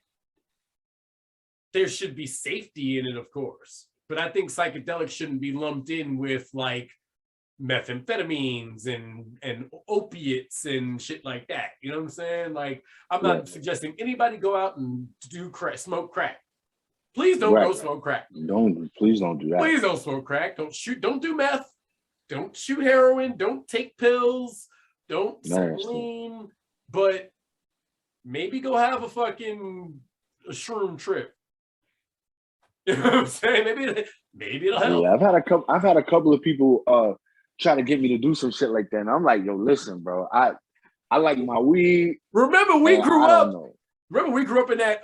there should be safety in it, of course. But I think psychedelics shouldn't be lumped in with like methamphetamines and opiates and shit like that. You know what I'm saying? Like, I'm not suggesting anybody go out and do crack, smoke crack. Please don't go smoke crack. Please don't do that. Please don't smoke crack. Don't do meth. Don't shoot heroin. Don't take pills. Don't lean. But maybe go have a fucking shroom trip. You know what I'm saying? Maybe it'll help. Yeah, I've had a couple of people try to get me to do some shit like that, and I'm like, yo, listen, bro, I like my weed. Remember we grew up in that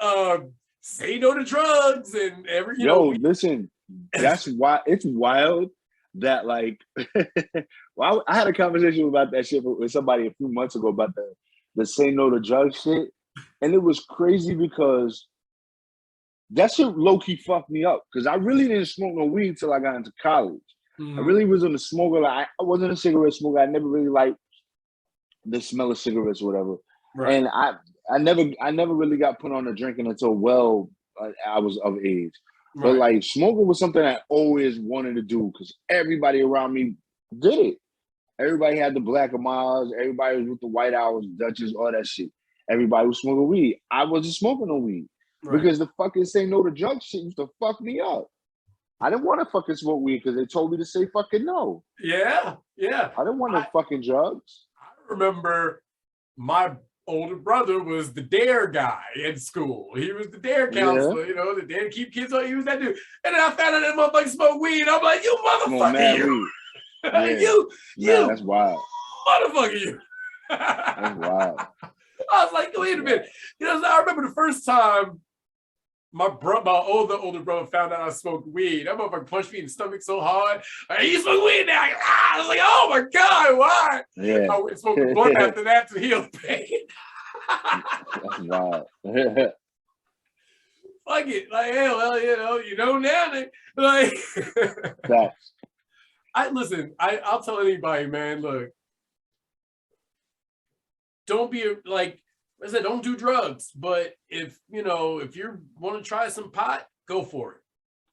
say no to drugs and listen, that's why it's wild that like well, I had a conversation about that shit with somebody a few months ago about the say no to drugs shit, and it was crazy because that shit low-key fucked me up because I really didn't smoke no weed until I got into college. I really wasn't a smoker. Like, I wasn't a cigarette smoker. I never really liked the smell of cigarettes or whatever. Right. And I never really got put on to drinking until I was of age. Right. But like smoking was something I always wanted to do because everybody around me did it. Everybody had the Black Miles. Everybody was with the White Owls, Dutchess, all that shit. Everybody was smoking weed. I wasn't smoking no weed. Right. Because the fucking say no to drugs shit used to fuck me up. I didn't want to fucking smoke weed because they told me to say fucking no. Yeah. I didn't want no fucking drugs. I remember my older brother was the dare guy in school. He was the dare counselor, you know, the dare to keep kids on. He was that dude. And then I found out that motherfucker smoke weed. I'm like, you motherfucker, you. Yeah. you, that's wild. Motherfucker, you. That's wild. I was like, wait a minute. You know, I remember the first time my older brother found out I smoked weed. That motherfucker punched me in the stomach so hard. Like, you smoke weed now? I was like, oh my God, why? Yeah. I went and smoked a blunt after that to heal the pain. That's wild. Fuck it. Like, hell, well, you know now. Like, Facts. I'll tell anybody, man, look, don't be like, I said, don't do drugs. But if you want to try some pot, go for it.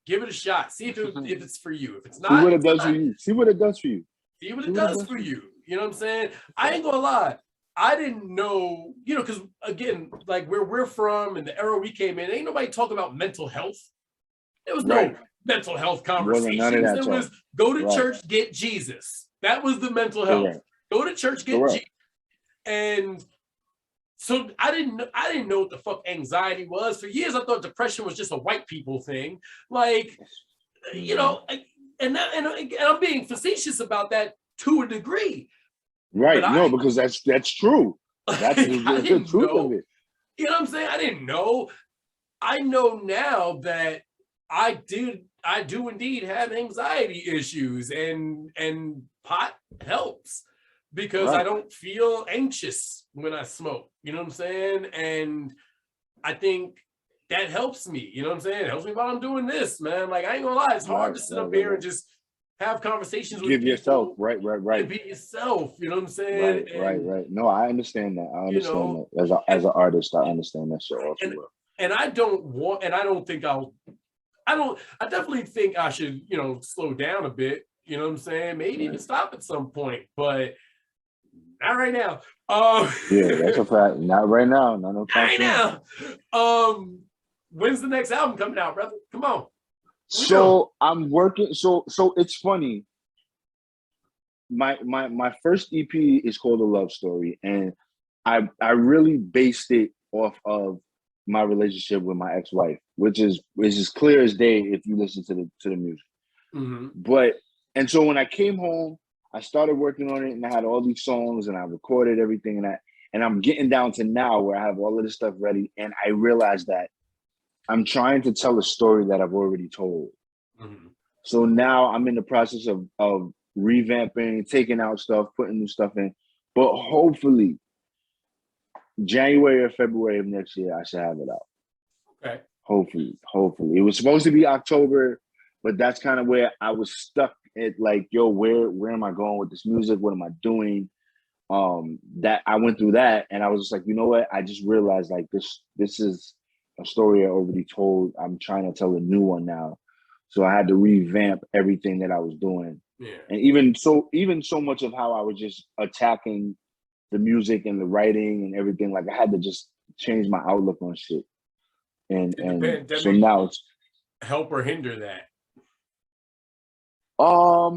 Give it a shot. See if it's for you. If it's not, see what it does for you. See what it does for you. See what it does for you. You know what I'm saying? I ain't gonna lie. I didn't know, because again, like where we're from and the era we came in, ain't nobody talking about mental health. There was no mental health conversations. It was go to church, get Jesus. That was the mental health. Correct. Go to church, get Jesus. And so I didn't know what the fuck anxiety was. For years, I thought depression was just a white people thing. Like, and I'm being facetious about that to a degree. Right. But because that's true. That's the truth of it. You know what I'm saying? I didn't know. I know now that I do indeed have anxiety issues, and pot helps. Because I don't feel anxious when I smoke, you know what I'm saying? And I think that helps me, you know what I'm saying? It helps me while I'm doing this, man. Like, I ain't gonna lie, it's hard to sit up here and just have conversations with people. Yourself, right. And be yourself, you know what I'm saying? Right. No, I understand that. I understand that. As an artist, I understand that shit also. And I definitely think I should, slow down a bit, you know what I'm saying? Maybe even stop at some point, but not right now. Yeah, that's a fact. Not right now. Not no time. Right now. When's the next album coming out, brother? Come on. So I'm working. So it's funny. My first EP is called A Love Story, and I really based it off of my relationship with my ex-wife, which is as clear as day if you listen to the music. Mm-hmm. And so when I came home, I started working on it, and I had all these songs, and I recorded everything, and I'm getting down to now where I have all of this stuff ready, and I realized that I'm trying to tell a story that I've already told. Mm-hmm. So now I'm in the process of revamping, taking out stuff, putting new stuff in, but hopefully January or February of next year, I should have it out. Okay. Hopefully. It was supposed to be October, but that's kind of where I was stuck. It like, yo, where am I going with this music? What am I doing? That I went through that, and I was just like, you know what? I just realized like this is a story I already told. I'm trying to tell a new one now, so I had to revamp everything that I was doing. Yeah. And even so much of how I was just attacking the music and the writing and everything, like I had to just change my outlook on shit. And so now it's help or hinder that. A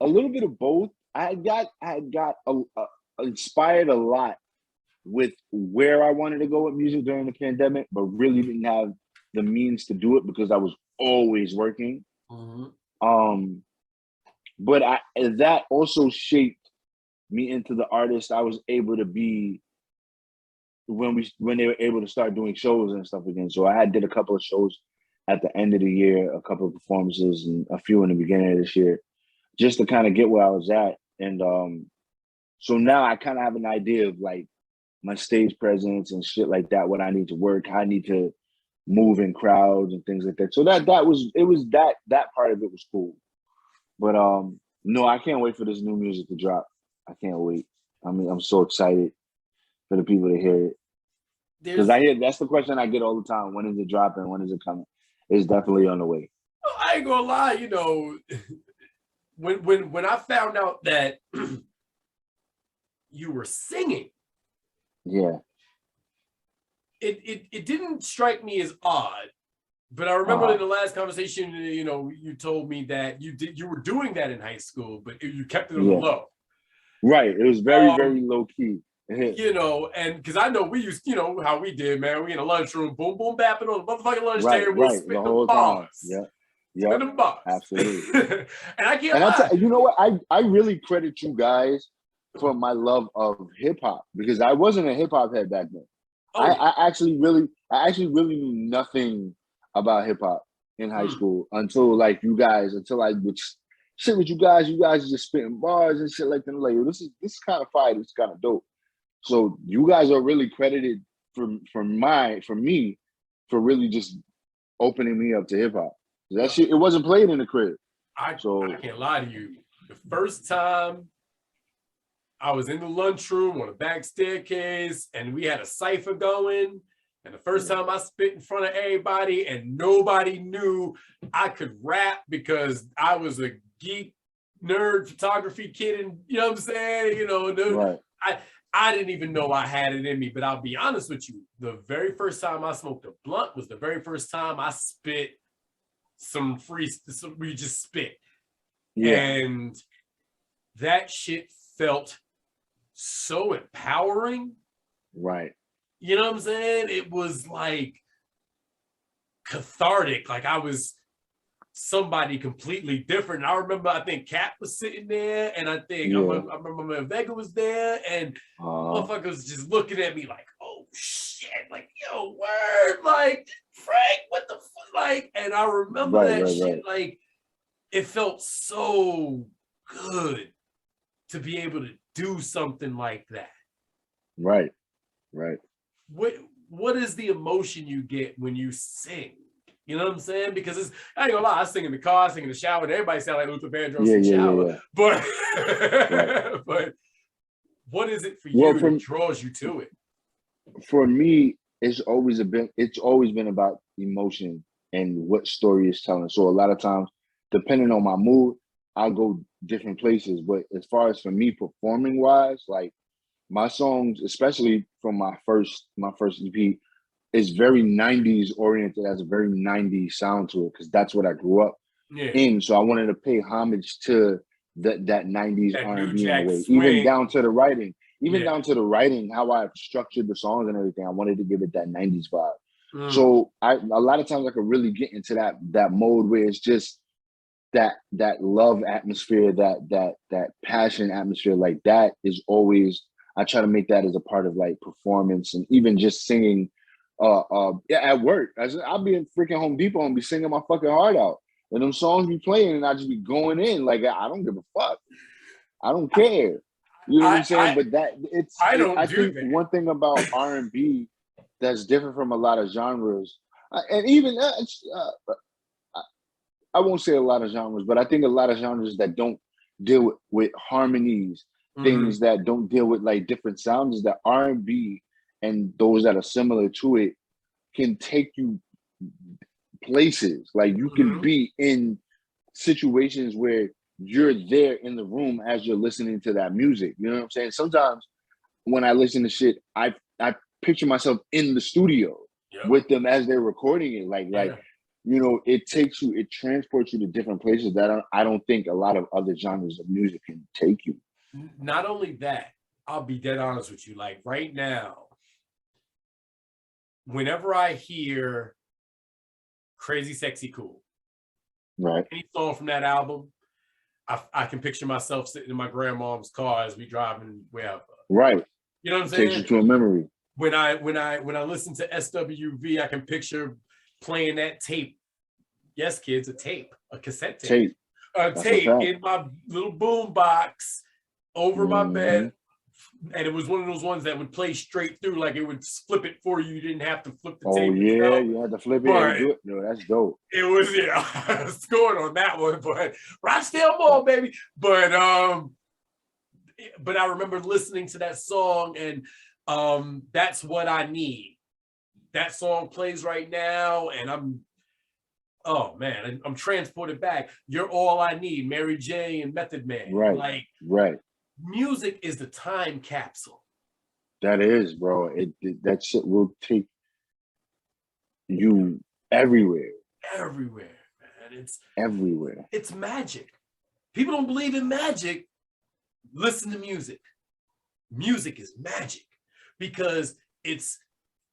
little bit of both. I had got inspired a lot with where I wanted to go with music during the pandemic, but really didn't have the means to do it because I was always working. Mm-hmm. But that also shaped me into the artist I was able to be when they were able to start doing shows and stuff again. So I did a couple of shows at the end of the year, a couple of performances, and a few in the beginning of this year, just to kind of get where I was at. And so now I kind of have an idea of like my stage presence and shit like that, what I need to work, how I need to move in crowds and things like that. So that part of it was cool. But no, I can't wait for this new music to drop. I can't wait. I mean, I'm so excited for the people to hear it. Because that's the question I get all the time. When is it dropping? When is it coming? It's definitely on the way. I ain't gonna lie, when I found out that you were singing, yeah, it didn't strike me as odd. But I remember in the last conversation, you know, you told me that you were doing that in high school, but you kept it on the low. Right. It was very, very low key. You know, and because I know we used, you know, how we did, man. We in the lunchroom, boom, boom, bapping on the motherfucking lunch table, spit the whole bars. Yeah. Spit them bars. Absolutely. And I can't lie. You know what? I really credit you guys for my love of hip hop, because I wasn't a hip hop head back then. I actually really knew nothing about hip hop in high school until I would sit with you guys. You guys are just spitting bars and shit like that. Like, this is kind of fire. This is kind of dope. So you guys are really credited for me for really just opening me up to hip hop. That shit, it wasn't played in the crib. I can't lie to you. The first time I was in the lunchroom on the back staircase and we had a cipher going, and the first time I spit in front of everybody and nobody knew I could rap because I was a geek nerd photography kid, and you know what I'm saying? You know, I didn't even know I had it in me. But I'll be honest with you, the very first time I smoked a blunt was the very first time I spit we just spit. Yeah. And that shit felt so empowering. Right. You know what I'm saying? It was like cathartic. Like I was somebody completely different. And I remember, I think Cap was sitting there, and I think I remember Vega was there, and motherfuckers just looking at me like, oh shit, like, yo, word, like, Frank, what the fuck? Like, and I remember that shit, like, it felt so good to be able to do something like that. Right. What is the emotion you get when you sing? You know what I'm saying? Because I ain't gonna lie, I sing in the car, I sing in the shower, and everybody sound like Luther Vandross in the shower. Yeah. But but what is it for you that draws you to it? For me, it's always been about emotion and what story is telling. So a lot of times, depending on my mood, I'll go different places. But as far as for me performing wise, like my songs, especially from my first EP, is very 90s oriented, has a very 90s sound to it, because that's what I grew up in. So I wanted to pay homage to that 90s R&B in a way, even down to the writing. Down to the writing, how I structured the songs and everything, I wanted to give it that 90s vibe. So a lot of times I could really get into that mode where it's just that love atmosphere, that passion atmosphere. Like that is always, I try to make that as a part of like performance, and even just singing at work. I'll be in freaking Home Depot and be singing my fucking heart out, and them songs be playing, and I just be going in like I don't give a fuck. I don't care. You know what I'm saying? I think one thing about R&B that's different from a lot of genres, and even I won't say a lot of genres, but I think a lot of genres that don't deal with harmonies, things that don't deal with like different sounds, is that R&B and those that are similar to it can take you places. Like you can be in situations where you're there in the room as you're listening to that music. You know what I'm saying? Sometimes when I listen to shit, I picture myself in the studio with them as they're recording it. Like, you know, it transports you to different places that I don't think a lot of other genres of music can take you. Not only that, I'll be dead honest with you. Like right now, whenever I hear Crazy Sexy Cool, any song from that album, I can picture myself sitting in my grandma's car as we driving wherever. Right. You know what I'm saying? Takes you to a memory. When I listen to SWV, I can picture playing that tape. Yes, kids, a tape, a cassette tape. A tape in my little boom box over my bed. And it was one of those ones that would play straight through, like it would flip it for you. You didn't have to flip the tape. Oh, yeah, you had to flip it and do it. No, that's dope. It was, I was scoring on that one, but Rochdale Mall, baby. But I remember listening to that song, and That's What I Need. That song plays right now, and I'm transported back. You're All I Need, Mary J. and Method Man. Right. Music is the time capsule. That is, bro. That shit will take you everywhere. everywhere, man. It's everywhere. It's magic. People don't believe in magic. Listen to music. Music is magic because it's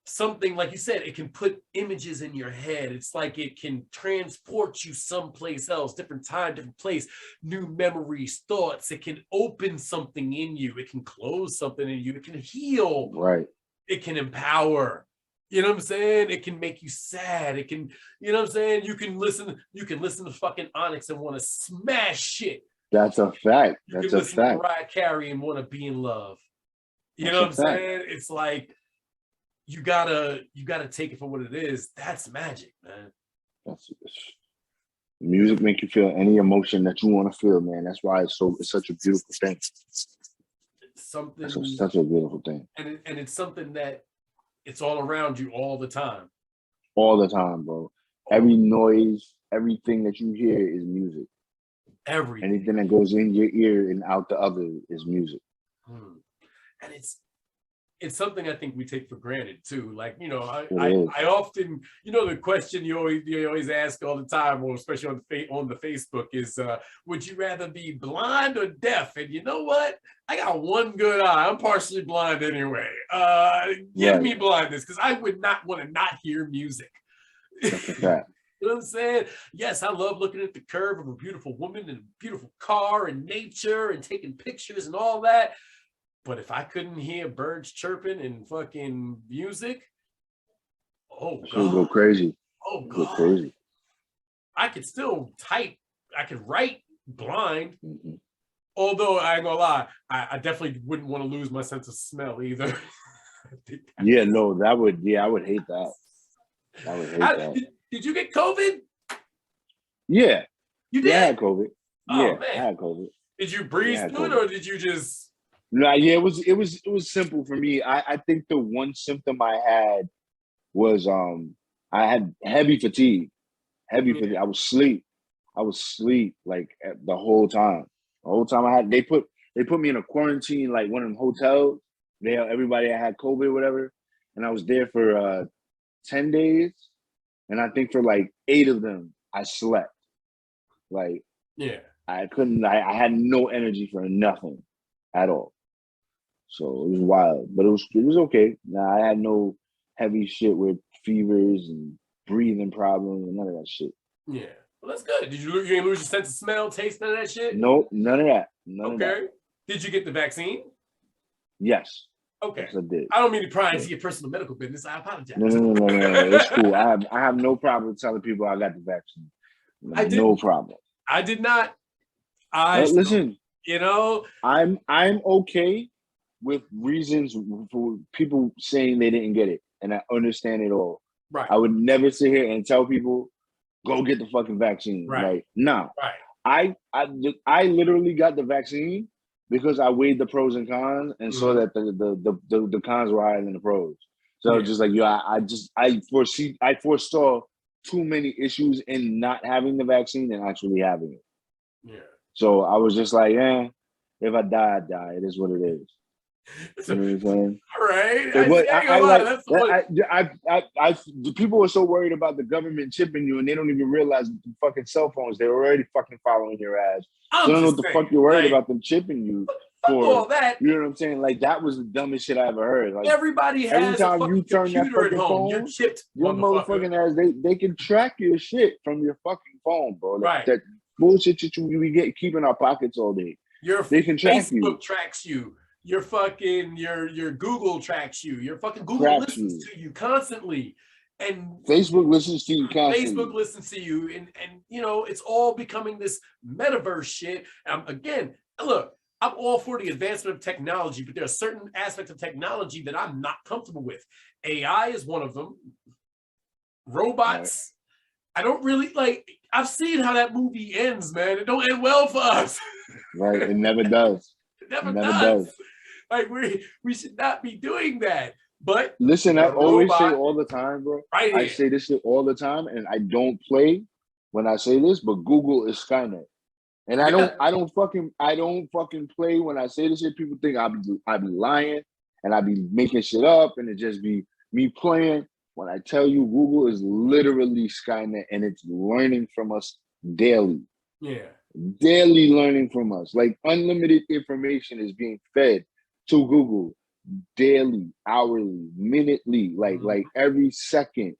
something, like you said, it can put images in your head. It's like it can transport you someplace else, different time, different place, new memories, thoughts. It can open something in you. It can close something in you. It can heal. Right. It can empower. You know what I'm saying? It can make you sad. It can, you know what I'm saying? You can listen to fucking Onyx and want to smash shit. That's a fact. You That's can a listen fact. to Mariah Carey and want to be in love. You That's know what I'm fact. saying? It's like you gotta take it for what it is. That's magic, man. Music make you feel any emotion that you want to feel, man. That's why it's such a beautiful thing. Something That's such a beautiful thing. And it's something that it's all around you all the time. All the time, bro. Every noise, everything that you hear is music. Everything. Anything that goes in your ear and out the other is music. And it's something I think we take for granted too. Like, you know, I often, you know, the question you always ask all the time, or especially on the Facebook is, would you rather be blind or deaf? And you know what? I got one good eye. I'm partially blind anyway. Give me blindness, because I would not want to not hear music. That's a fact. You know what I'm saying? Yes, I love looking at the curve of a beautiful woman and a beautiful car and nature and taking pictures and all that. But if I couldn't hear birds chirping and fucking music, oh God. She'll go crazy. Oh God. Go crazy. I could still type. I could write blind. Although I ain't gonna lie, I definitely wouldn't want to lose my sense of smell either. Yeah, no, I would hate that. I would hate that. Did you get COVID? Yeah. You did? Yeah, I had COVID. Oh, yeah, man. I had COVID. Did you breathe through it, or did you just? No, yeah, it was simple for me. I think the one symptom I had was I had heavy fatigue. Fatigue. I was asleep like the whole time. The whole time they put me in a quarantine, like one of them hotels. Everybody had COVID or whatever, and I was there for 10 days, and I think for like 8 of them I slept. Like, yeah, I couldn't. I had no energy for nothing at all. So it was wild, but it was okay. Nah, I had no heavy shit with fevers and breathing problems and none of that shit. Yeah, well, that's good. Did you didn't lose your sense of smell, taste, none of that shit? Nope, none of that. None of that. Did you get the vaccine? Yes. Okay. Yes, I did. I don't mean to pry into your personal medical business. I apologize. No. It's cool. I have no problem telling people I got the vaccine. No problem. I did not. Listen. You know, I'm okay with reasons for people saying they didn't get it, and I understand it all. Right. I would never sit here and tell people, go get the fucking vaccine. Right. Like, nah. Right. I literally got the vaccine because I weighed the pros and cons and saw that the cons were higher than the pros. So just like, I foresaw too many issues in not having the vaccine and actually having it. Yeah. So I was just like, if I die, I die. It is what it is. You know what I'm saying? Right. People are so worried about the government chipping you, and they don't even realize the fucking cell phones. They're already fucking following your ass. So they don't know what the fuck you're worried about them chipping you for. All that. You know what I'm saying? Like, that was the dumbest shit I ever heard. Like, everybody has every time you turn that fucking phone, you're chipped. Your motherfucking ass, they can track your shit from your fucking phone, bro. Right. That bullshit that we get keep in our pockets all day. They can track Facebook tracks you. Your fucking your Google tracks you. Your fucking Google listens to you constantly, and Facebook listens to you constantly. Facebook listens to you, and you know, it's all becoming this metaverse shit. Again, look, I'm all for the advancement of technology, but there are certain aspects of technology that I'm not comfortable with. AI is one of them. Robots. Right. I don't really like. I've seen how that movie ends, man. It don't end well for us. Right. It never does. It never does. Like, we should not be doing that. But listen, I always say all the time, bro. Right. I say this shit all the time, and I don't play when I say this, but Google is Skynet. And I don't fucking play when I say this shit. People think I be lying and I be making shit up, and it just be me playing. When I tell you Google is literally Skynet and it's learning from us daily. Yeah. Daily learning from us. Like unlimited information is being fed to Google daily, hourly, minutely, like every second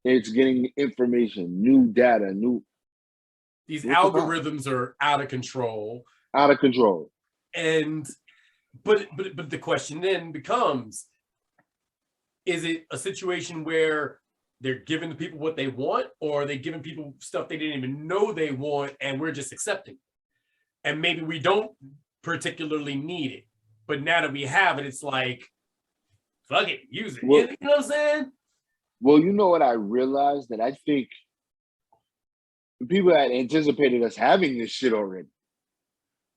it's getting information, new data, new. These algorithms are out of control. Out of control. And but the question then becomes, is it a situation where they're giving the people what they want, or are they giving people stuff they didn't even know they want and we're just accepting? And maybe we don't particularly need it, but now that we have it, it's like, fuck it, use it. Well, you know what I'm saying? Well, you know what I realized? That I think people had anticipated us having this shit already.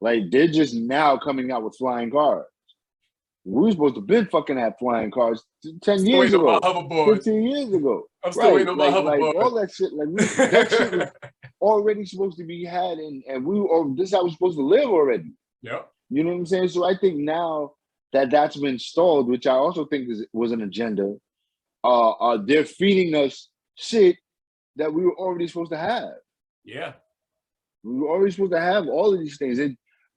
Like, they're just now coming out with flying cars. We were supposed to been fucking have flying cars 10 years ago, 15 years ago. I'm still waiting on my hoverboard. Like all that shit, that shit was already supposed to be had, and this is how we're supposed to live already. Yeah. You know what I'm saying? So I think now that that's been stalled, which I also think was an agenda, they're feeding us shit that we were already supposed to have. Yeah. We were already supposed to have all of these things.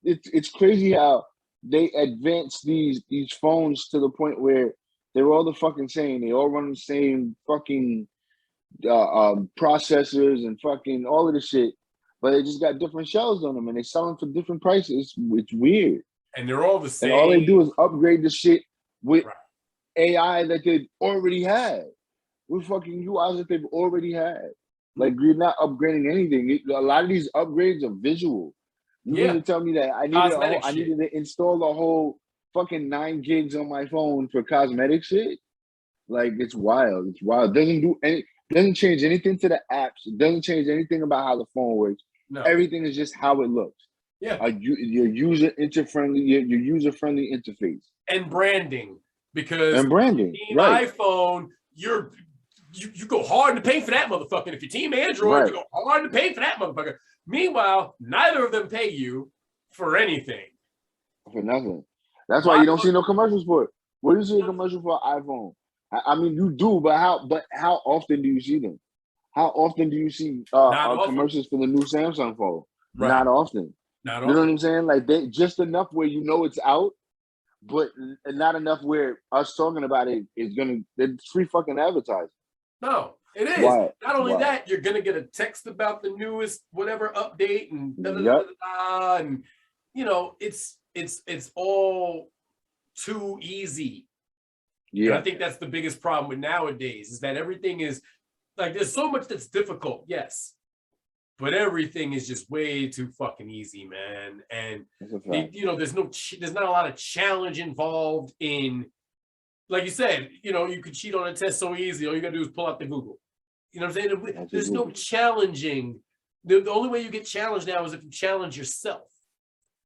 It's crazy how they advance these phones to the point where they're all the fucking same. They all run the same fucking processors and fucking all of the shit, but they just got different shells on them and they sell them for different prices. It's weird. And they're all the same. And all they do is upgrade the shit with AI that they already had. With fucking UIs that they've already had. Like, you're not upgrading anything. A lot of these upgrades are visual. You mean to tell me that I needed to install a whole fucking 9 gigs on my phone for cosmetic shit? Like, it's wild. It's wild. It doesn't change anything to the apps. It doesn't change anything about how the phone works. No. Everything is just how it looks. Yeah. Your user-friendly interface. And branding. Because right. iPhone, you go hard to pay for that motherfucker. If your team Android, you go hard to pay for that motherfucker. Meanwhile, neither of them pay you for anything. For nothing. That's why you don't see no commercials for it. What do you see a commercial for an iPhone? I mean, you do, but how often do you see them? How often do you see commercials for the new Samsung phone? Right. Not often. Not often. You know what I'm saying? Like, they just enough where you know it's out, but not enough where us talking about it is it's free fucking advertising. No, it is. Why? Not only that, you're gonna get a text about the newest whatever update and and you know, it's all too easy. Yeah, and I think that's the biggest problem with nowadays is that everything is like, there's so much that's difficult, yes, but everything is just way too fucking easy, man. And you know, there's not a lot of challenge involved in. Like you said, you know, you could cheat on a test so easy. All you got to do is pull out the Google. You know what I'm saying? There's no challenging. The only way you get challenged now is if you challenge yourself.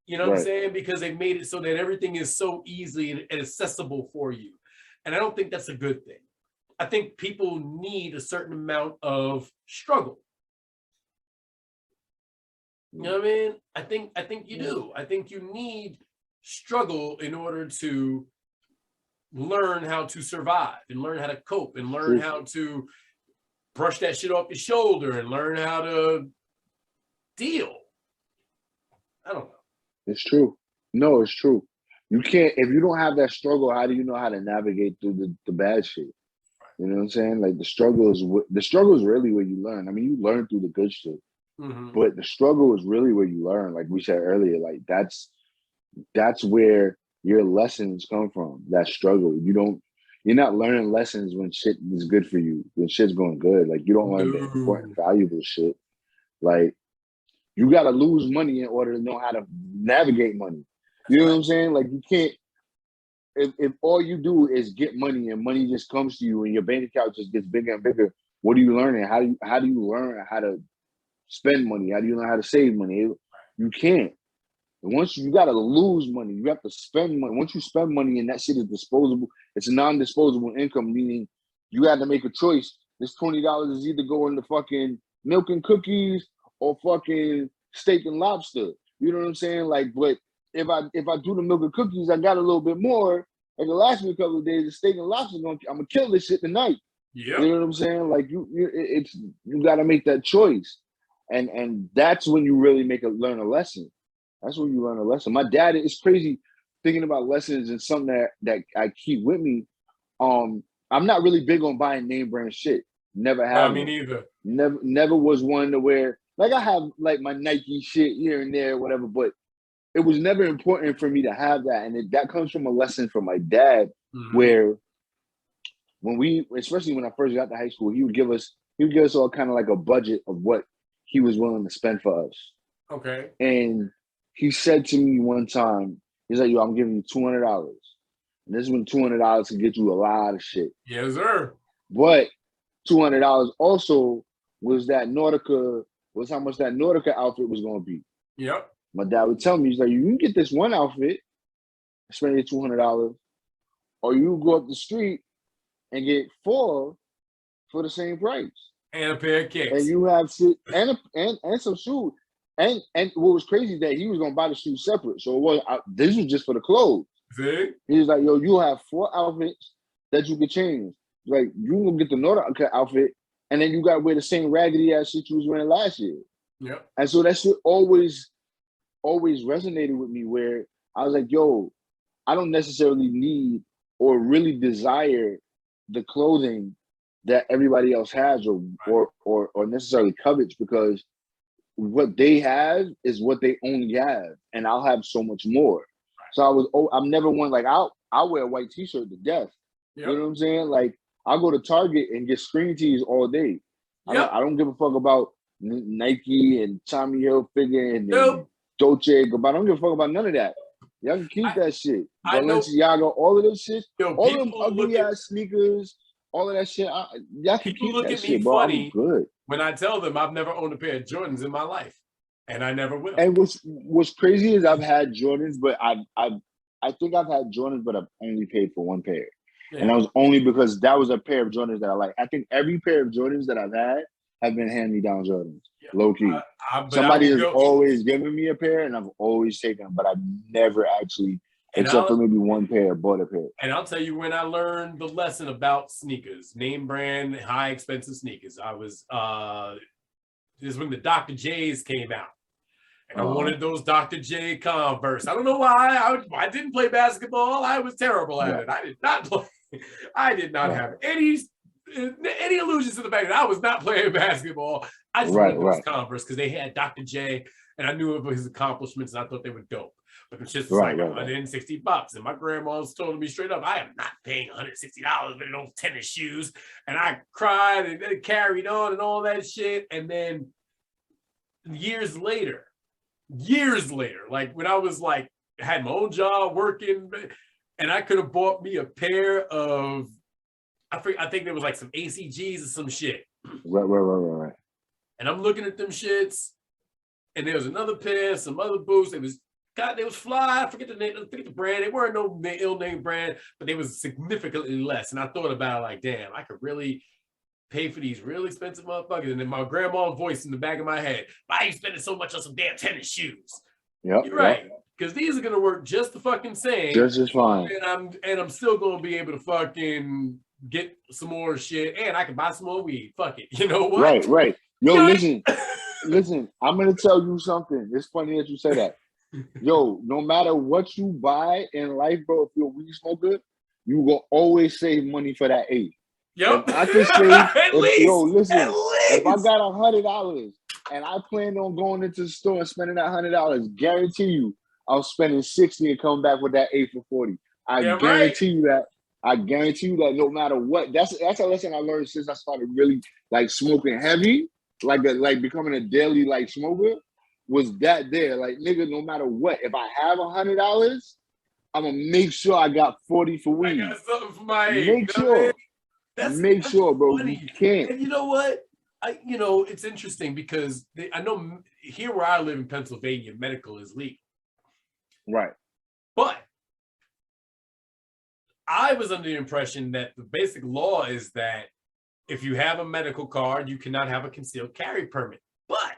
You know what I'm saying? Because they've made it so that everything is so easy and accessible for you. And I don't think that's a good thing. I think people need a certain amount of struggle. You know what I mean? I think you do. I think you need struggle in order to learn how to survive and learn how to cope and learn how to brush that shit off your shoulder and learn how to deal. I don't know. It's true. No, it's true. You can't, if you don't have that struggle, how do you know how to navigate through the bad shit? You know what I'm saying? Like, the struggle is really where you learn. I mean, you learn through the good shit, but the struggle is really where you learn. Like we said earlier, like that's where your lessons come from, that struggle. You're not learning lessons when shit is good for you, when shit's going good. Like, you don't learn the important, valuable shit. Like, you got to lose money in order to know how to navigate money. You know what I'm saying? Like, you can't, if all you do is get money and money just comes to you and your bank account just gets bigger and bigger, what are you learning? How do you learn how to spend money? How do you learn how to save money? You can't. Once you got to lose money, you have to spend money. Once you spend money and that shit is disposable, it's a non-disposable income, meaning you had to make a choice. This $20 is either going to fucking milk and cookies or fucking steak and lobster. You know what I'm saying? Like, but if I do the milk and cookies, I got a little bit more. It can last me a couple of days. The steak and lobster, I'm gonna kill this shit tonight. Yeah. You know what I'm saying? Like you got to make that choice, and that's when you really learn a lesson. That's when you learn a lesson. My dad, it's crazy thinking about lessons and something that I keep with me. I'm not really big on buying name brand shit. Never have. Me neither. Never was one to wear. Like I have like my Nike shit here and there, whatever, but it was never important for me to have that. And that comes from a lesson from my dad, where especially when I first got to high school, he would give us all kind of like a budget of what he was willing to spend for us. Okay. And he said to me one time, he's like, yo, I'm giving you $200. And this is when $200 can get you a lot of shit. Yes, sir. But $200 also was how much that Nautica outfit was going to be. Yep. My dad would tell me, he's like, you can get this one outfit, spend your $200, or you go up the street and get 4 for the same price. And a pair of kicks. And you have shit and some shoes. And what was crazy is that he was gonna buy the shoes separate. So this was just for the clothes. See? He was like, yo, you'll have 4 outfits that you could change. Like you can get the Nautica outfit, and then you gotta wear the same raggedy ass shit you was wearing last year. Yep. And so that shit always resonated with me, where I was like, yo, I don't necessarily need or really desire the clothing that everybody else has or necessarily covets, because what they have is what they only have, and I'll have so much more. So I'm never one, like I'll wear a white t-shirt to death. Yep. You know what I'm saying? Like I'll go to Target and get screen tees all day. Yep. I don't give a fuck about Nike and Tommy Hilfiger and Dolce & Gabbana. I don't give a fuck about none of that. Y'all can keep that shit. Balenciaga, all of this shit, all them ugly ass sneakers, all of that shit. Y'all can keep that shit, bro. I'm good. When I tell them I've never owned a pair of Jordans in my life, and I never will. And what's crazy is I've had Jordans, but I think I've had Jordans, but I've only paid for one pair. Yeah. And that was only because that was a pair of Jordans that I like. I think every pair of Jordans that I've had have been hand-me-down Jordans, low key. Somebody has always given me a pair, and I've always taken them, but I've never actually, except for maybe one pair, bought a pair. And I'll tell you when I learned the lesson about sneakers, name brand, high expensive sneakers. I was this is when the Dr. J's came out. And I wanted those Dr. J Converse. I don't know why. I didn't play basketball. I was terrible at it. I did not play. I did not have any illusions to the fact that I was not playing basketball. I just wanted those Converse because they had Dr. J, and I knew of his accomplishments, and I thought they were dope. But the shit was like $160. And my grandma was telling me straight up, I am not paying $160 for those tennis shoes. And I cried and it carried on and all that shit. And then years later, like when I was like, had my own job working, and I could have bought me a pair of, I think there was like some ACGs or some shit. Right. And I'm looking at them shits, and there was another pair, some other boots. They was fly. I forget the brand. They weren't no ill-named brand, but they was significantly less. And I thought about it like, damn, I could really pay for these really expensive motherfuckers. And then my grandma's voice in the back of my head, why are you spending so much on some damn tennis shoes? Yep, you're right. Because these are gonna work just the fucking same. Just as fine. And I'm still gonna be able to fucking get some more shit, and I can buy some more weed. Fuck it. You know what? Right. Yo, listen, I'm gonna tell you something. It's funny that you say that. Yo, no matter what you buy in life, bro, if you're a weed smoker, you will always save money for that eight. Yep. I can save, if I got $100 and I plan on going into the store and spending that $100, guarantee you I'm spending 60 and coming back with that 8 for 40. I guarantee you that. I guarantee you that no matter what, that's a lesson I learned since I started really like smoking heavy, like becoming a daily like smoker, was that there. Like, nigga, no matter what, if I have $100, I'm gonna make sure I got 40 for weed. I got something for my make sure. Make sure, bro. Funny. You can't. And you know what? It's interesting because I know here where I live in Pennsylvania, medical is legal. Right. But I was under the impression that the basic law is that if you have a medical card, you cannot have a concealed carry permit. But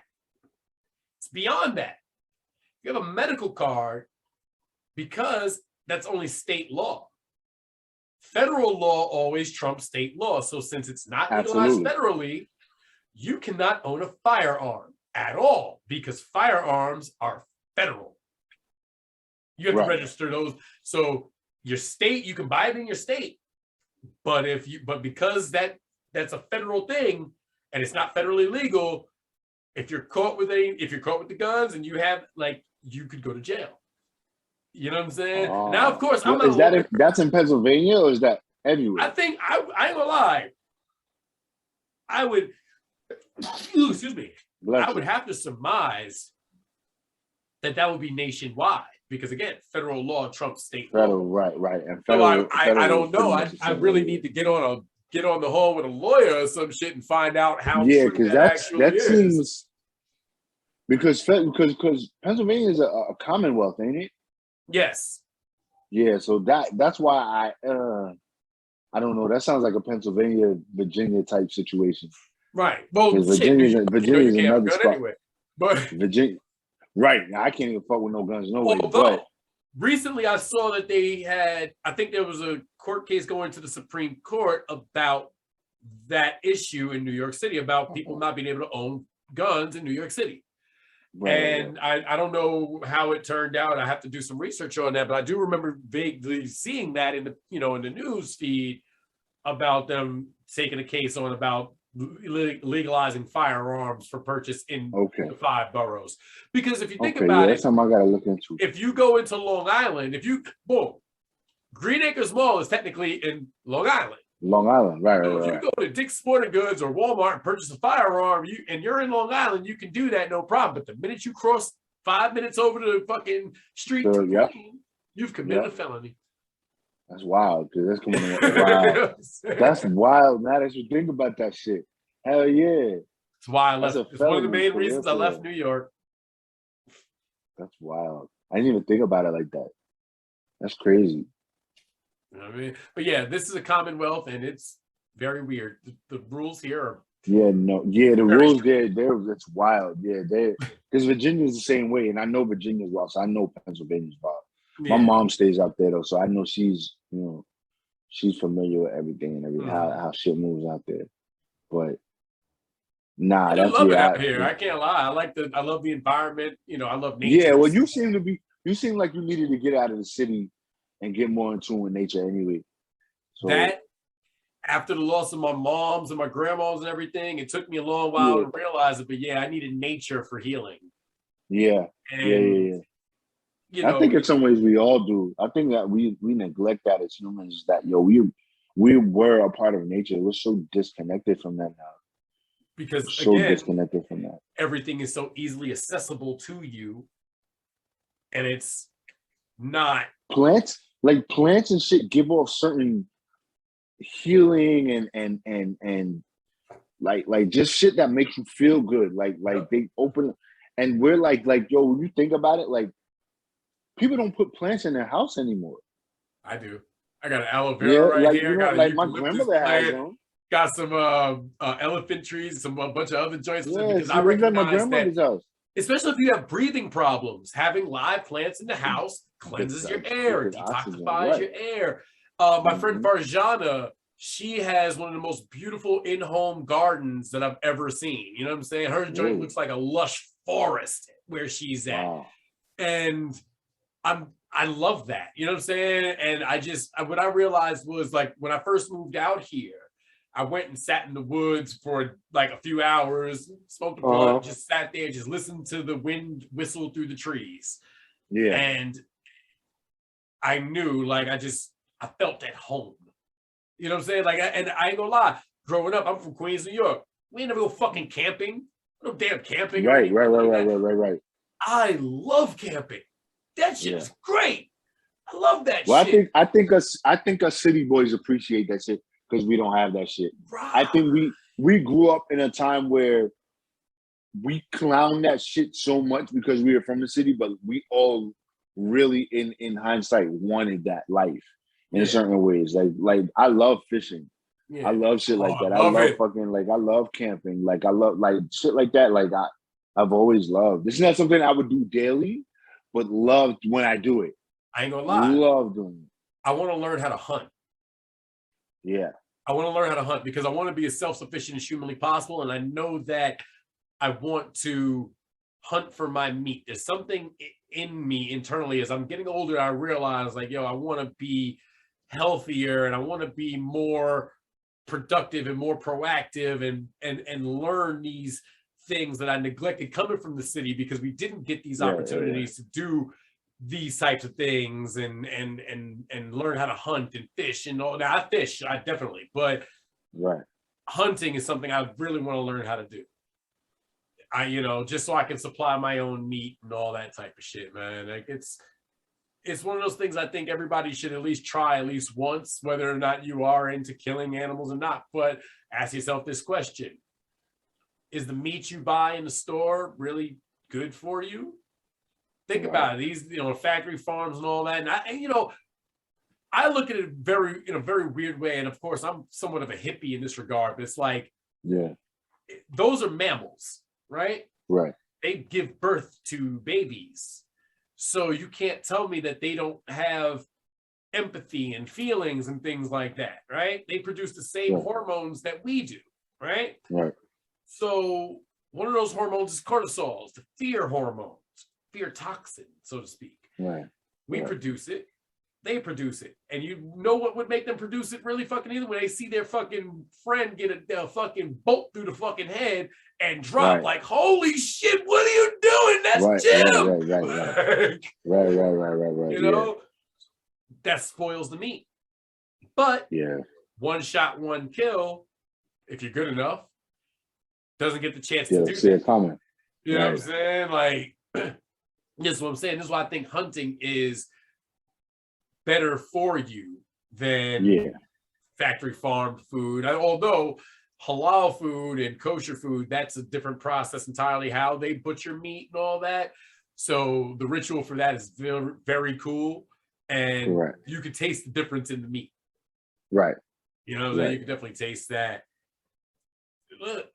it's beyond that. You have a medical card because that's only state law. federal law always trumps state law. So since it's not legalized federally, you cannot own a firearm at all because firearms are federal. You have to register those. So your state, you can buy it in your state, but because that's a federal thing and it's not federally legal, if you're caught with the guns and you have you could go to jail. You know what I'm saying? Now, of course, I'm not. That's in Pennsylvania or is that everywhere? I think I ain't gonna lie. I would. Excuse me. I would have to surmise that would be nationwide because again, federal law trumps state law. Right. And federal, so I don't know. I really need to get on the horn with a lawyer or some shit and find out how true that seems because Pennsylvania is a commonwealth, ain't it? Yes. Yeah, so that's why I don't know. That sounds like a Pennsylvania, Virginia type situation. Right. Well, Virginia's another spot. Anyway. But Virginia, right. Now I can't even fuck with no guns, no way. But recently I saw that they had, I think there was a court case going to the Supreme Court about that issue in New York City about people not being able to own guns in New York City. Right. And I don't know how it turned out. I have to do some research on that, but I do remember vaguely seeing that in the in the news feed about them taking a case on about legalizing firearms for purchase in the 5 boroughs. Because if you think about it, that's something I gotta look into. If you go into Long Island, Green Acres Mall is technically in Long Island. Long Island, right. If you go to Dick's Sporting Goods or Walmart and purchase a firearm, you're in Long Island, you can do that, no problem. But the minute you cross 5 minutes over to the fucking street, you've committed a felony. That's wild, because that's coming wild. That's wild. Now that you think about that shit. Hell yeah. That's why I left. It's one of the main reasons I left New York. That's wild. I didn't even think about it like that. That's crazy. You know what I mean? But yeah, this is a commonwealth and it's very weird. The rules here are the rules there, it's wild. Yeah, because Virginia's the same way, and I know Virginia's wild, so I know Pennsylvania's wild. My mom stays out there though, so I know she's familiar with everything and how shit moves out there. But I love it out here. I can't lie. I love the environment. I love nature. Yeah, well, you seem like you needed to get out of the city and get more in tune with nature anyway. So that after the loss of my moms and my grandmas and everything, it took me a long while to realize it. But yeah, I needed nature for healing. Yeah. I think in some ways we all do. I think that we neglect that as humans. That we were a part of nature. We're so disconnected from that now. Because disconnected from that. Everything is so easily accessible to you, and it's not plants and shit give off certain healing and like just shit that makes you feel good. Like they open, and we're like yo, when you think about it, like people don't put plants in their house anymore. I do. I got an aloe vera here. Got my grandmother has them. Got some elephant trees, a bunch of other joints. Because I recognize my grandmother's house. Especially if you have breathing problems, having live plants in the house cleanses your air, detoxifies your air. My friend Farjana, she has one of the most beautiful in-home gardens that I've ever seen. You know what I'm saying? Her joint looks like a lush forest where she's at. Wow. And I love that. You know what I'm saying? And what I realized was like when I first moved out here, I went and sat in the woods for like a few hours, smoked a blunt, just sat there, just listened to the wind whistle through the trees. Yeah. And I knew, like, I felt at home. You know what I'm saying? Like, and I ain't gonna lie, growing up, I'm from Queens, New York. We ain't never go fucking camping. No damn camping. Right. I love camping. That shit is great. I love that shit. I think us city boys appreciate that shit. Because we don't have that shit. Right. I think we grew up in a time where we clown that shit so much because we were from the city, but we all really in hindsight wanted that life in certain ways. Like I love fishing. Yeah. I love shit like that. I love camping. Like I love like shit like that. Like I've always loved. This is not something I would do daily, but loved when I do it. I ain't gonna lie. Love doing it. I want to learn how to hunt. Yeah. I want to learn how to hunt because I want to be as self-sufficient as humanly possible. And I know that I want to hunt for my meat. There's something in me internally as I'm getting older. I realize like, yo, I want to be healthier and I want to be more productive and more proactive and learn these things that I neglected coming from the city because we didn't get these opportunities to do these types of things and learn how to hunt and fish and all. Now I fish, I definitely, but hunting is something I really want to learn how to do. Just so I can supply my own meat and all that type of shit, man. Like it's one of those things I think everybody should at least try at least once, whether or not you are into killing animals or not. But ask yourself this question: is the meat you buy in the store really good for you? Think about it. These, factory farms and all that. And I look at it in a very weird way. And of course, I'm somewhat of a hippie in this regard. But it's like, those are mammals, right? Right. They give birth to babies. So you can't tell me that they don't have empathy and feelings and things like that, right? They produce the same hormones that we do, right? Right. So one of those hormones is cortisol, the fear hormone. Fear toxin, so to speak. Right. We produce it, they produce it. And you know what would make them produce it really fucking either when they see their fucking friend get a fucking bolt through the fucking head and drop like, holy shit, what are you doing? That's Jim. Right. That spoils the meat. But one shot, one kill, if you're good enough, doesn't get the chance to do that. Coming. You know what I'm saying? Like, this is what I'm saying. This is why I think hunting is better for you than factory farmed food. Although halal food and kosher food, that's a different process entirely, how they butcher meat and all that. So the ritual for that is very, very cool. And you could taste the difference in the meat. Right. You know, you can definitely taste that. Look,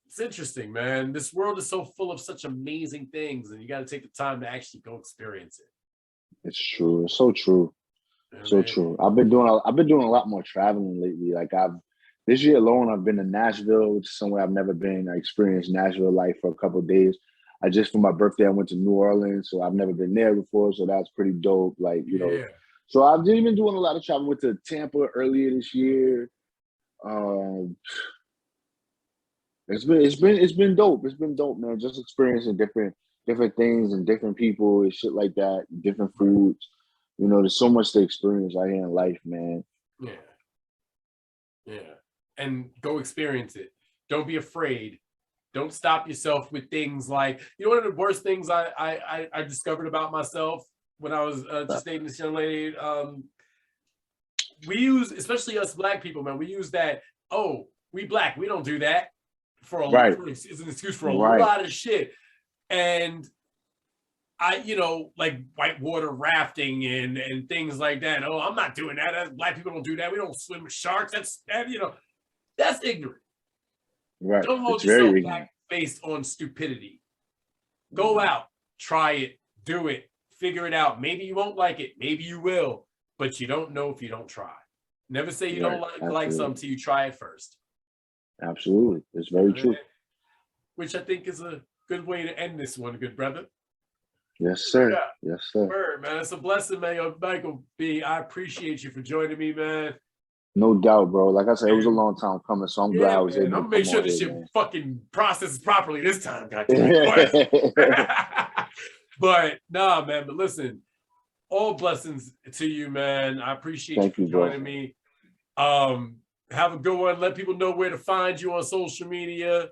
it's interesting, man. This world is so full of such amazing things, and you got to take the time to actually go experience it. It's true. It's so true. So true. I've been doing a lot more traveling lately. Like this year alone, I've been to Nashville, which is somewhere I've never been. I experienced Nashville life for a couple of days. For my birthday, I went to New Orleans, so I've never been there before. So that's pretty dope. Like, so I've been doing a lot of travel. Went to Tampa earlier this year. It's been dope. It's been dope, man. Just experiencing different things and different people and shit like that, different foods. There's so much to experience out here in life, man. Yeah. And go experience it. Don't be afraid. Don't stop yourself with things like, one of the worst things I discovered about myself when I was just dating this young lady. We use, especially us Black people, man, we use that, we Black, we don't do that. It's an excuse for a lot of shit. And like whitewater rafting and things like that. Oh, I'm not doing that. Black people don't do that. We don't swim with sharks. That's ignorant. Right. Don't hold yourself back based on stupidity. Go out, try it, do it, figure it out. Maybe you won't like it. Maybe you will, but you don't know if you don't try. Never say you don't like something till you try it first. Absolutely. It's very true. Which I think is a good way to end this one, good brother. Yes, sir. Yes, sir. Word, man. It's a blessing, man. Yo, Michael B., I appreciate you for joining me, man. No doubt, bro. Like I said, it was a long time coming, so I'm glad I was able to I'm gonna make sure this shit fucking processes properly this time, goddamn. But nah, man. But listen, all blessings to you, man. I appreciate you for joining me. Have a good one. Let people know where to find you on social media.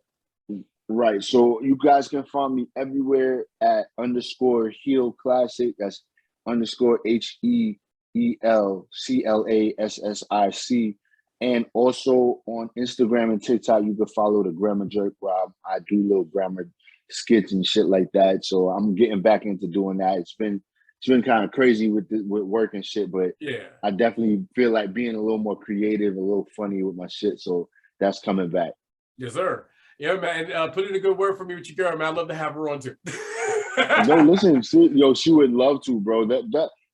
Right. So you guys can find me everywhere at _Heel Classic. That's _HEELCLASSIC. And also on Instagram and TikTok, you can follow the Grammar Jerk Rob. I do little grammar skits and shit like that. So I'm getting back into doing that. It's been kind of crazy with work and shit, but I definitely feel like being a little more creative, a little funny with my shit. So that's coming back. Yes, sir. Yeah, man. Put in a good word for me with your girl, man. I'd love to have her on too. No, listen, she would love to, bro.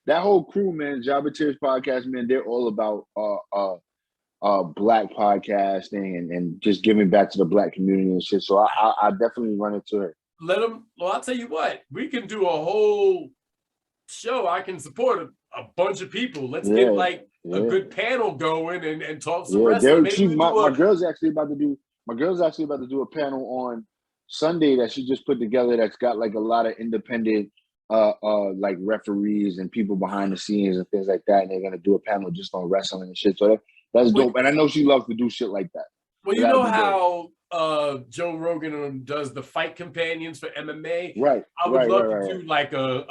That whole crew, man, Jabba Tears podcast, man, they're all about Black podcasting and just giving back to the Black community and shit. So I definitely run into her. Well, I'll tell you what, we can do a whole show. I can support a bunch of people. Let's get like a good panel going and talk some wrestling. My girl's actually about to do a panel on Sunday that she just put together that's got like a lot of independent like referees and people behind the scenes and things like that. And they're gonna do a panel just on wrestling and shit. So that's dope. And I know she loves to do shit like that. Well, you know how Joe Rogan does the fight companions for MMA? Right. I would love to do like a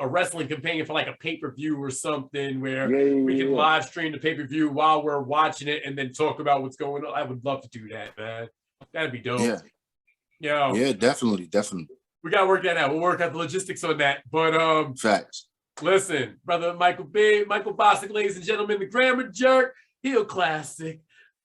wrestling companion for like a pay-per-view or something where we can live stream the pay-per-view while we're watching it and then talk about what's going on. I would love to do that, man. That'd be dope. Yeah, definitely. We gotta work that out. We'll work out the logistics on that. But facts. Listen, brother Michael Bostic, ladies and gentlemen, the Grammar Jerk, Heel Classic.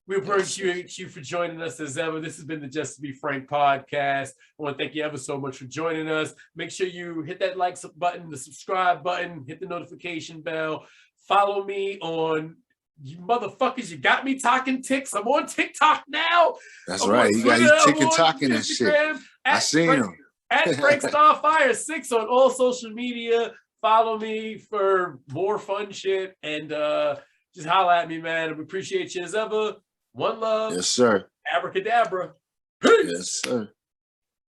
We appreciate you for joining us as ever. This has been the Just to Be Frank podcast. I want to thank you ever so much for joining us. Make sure you hit that like button, the subscribe button, hit the notification bell. Follow me on, you motherfuckers, you got me talking ticks. I'm on TikTok now. That's right. You got his TikTok and shit. I seen him. At Frank Starfire 6 on all social media. Follow me for more fun shit and just holla at me, man. We appreciate you as ever. One love. Yes, sir. Abracadabra. Peace. Yes, sir.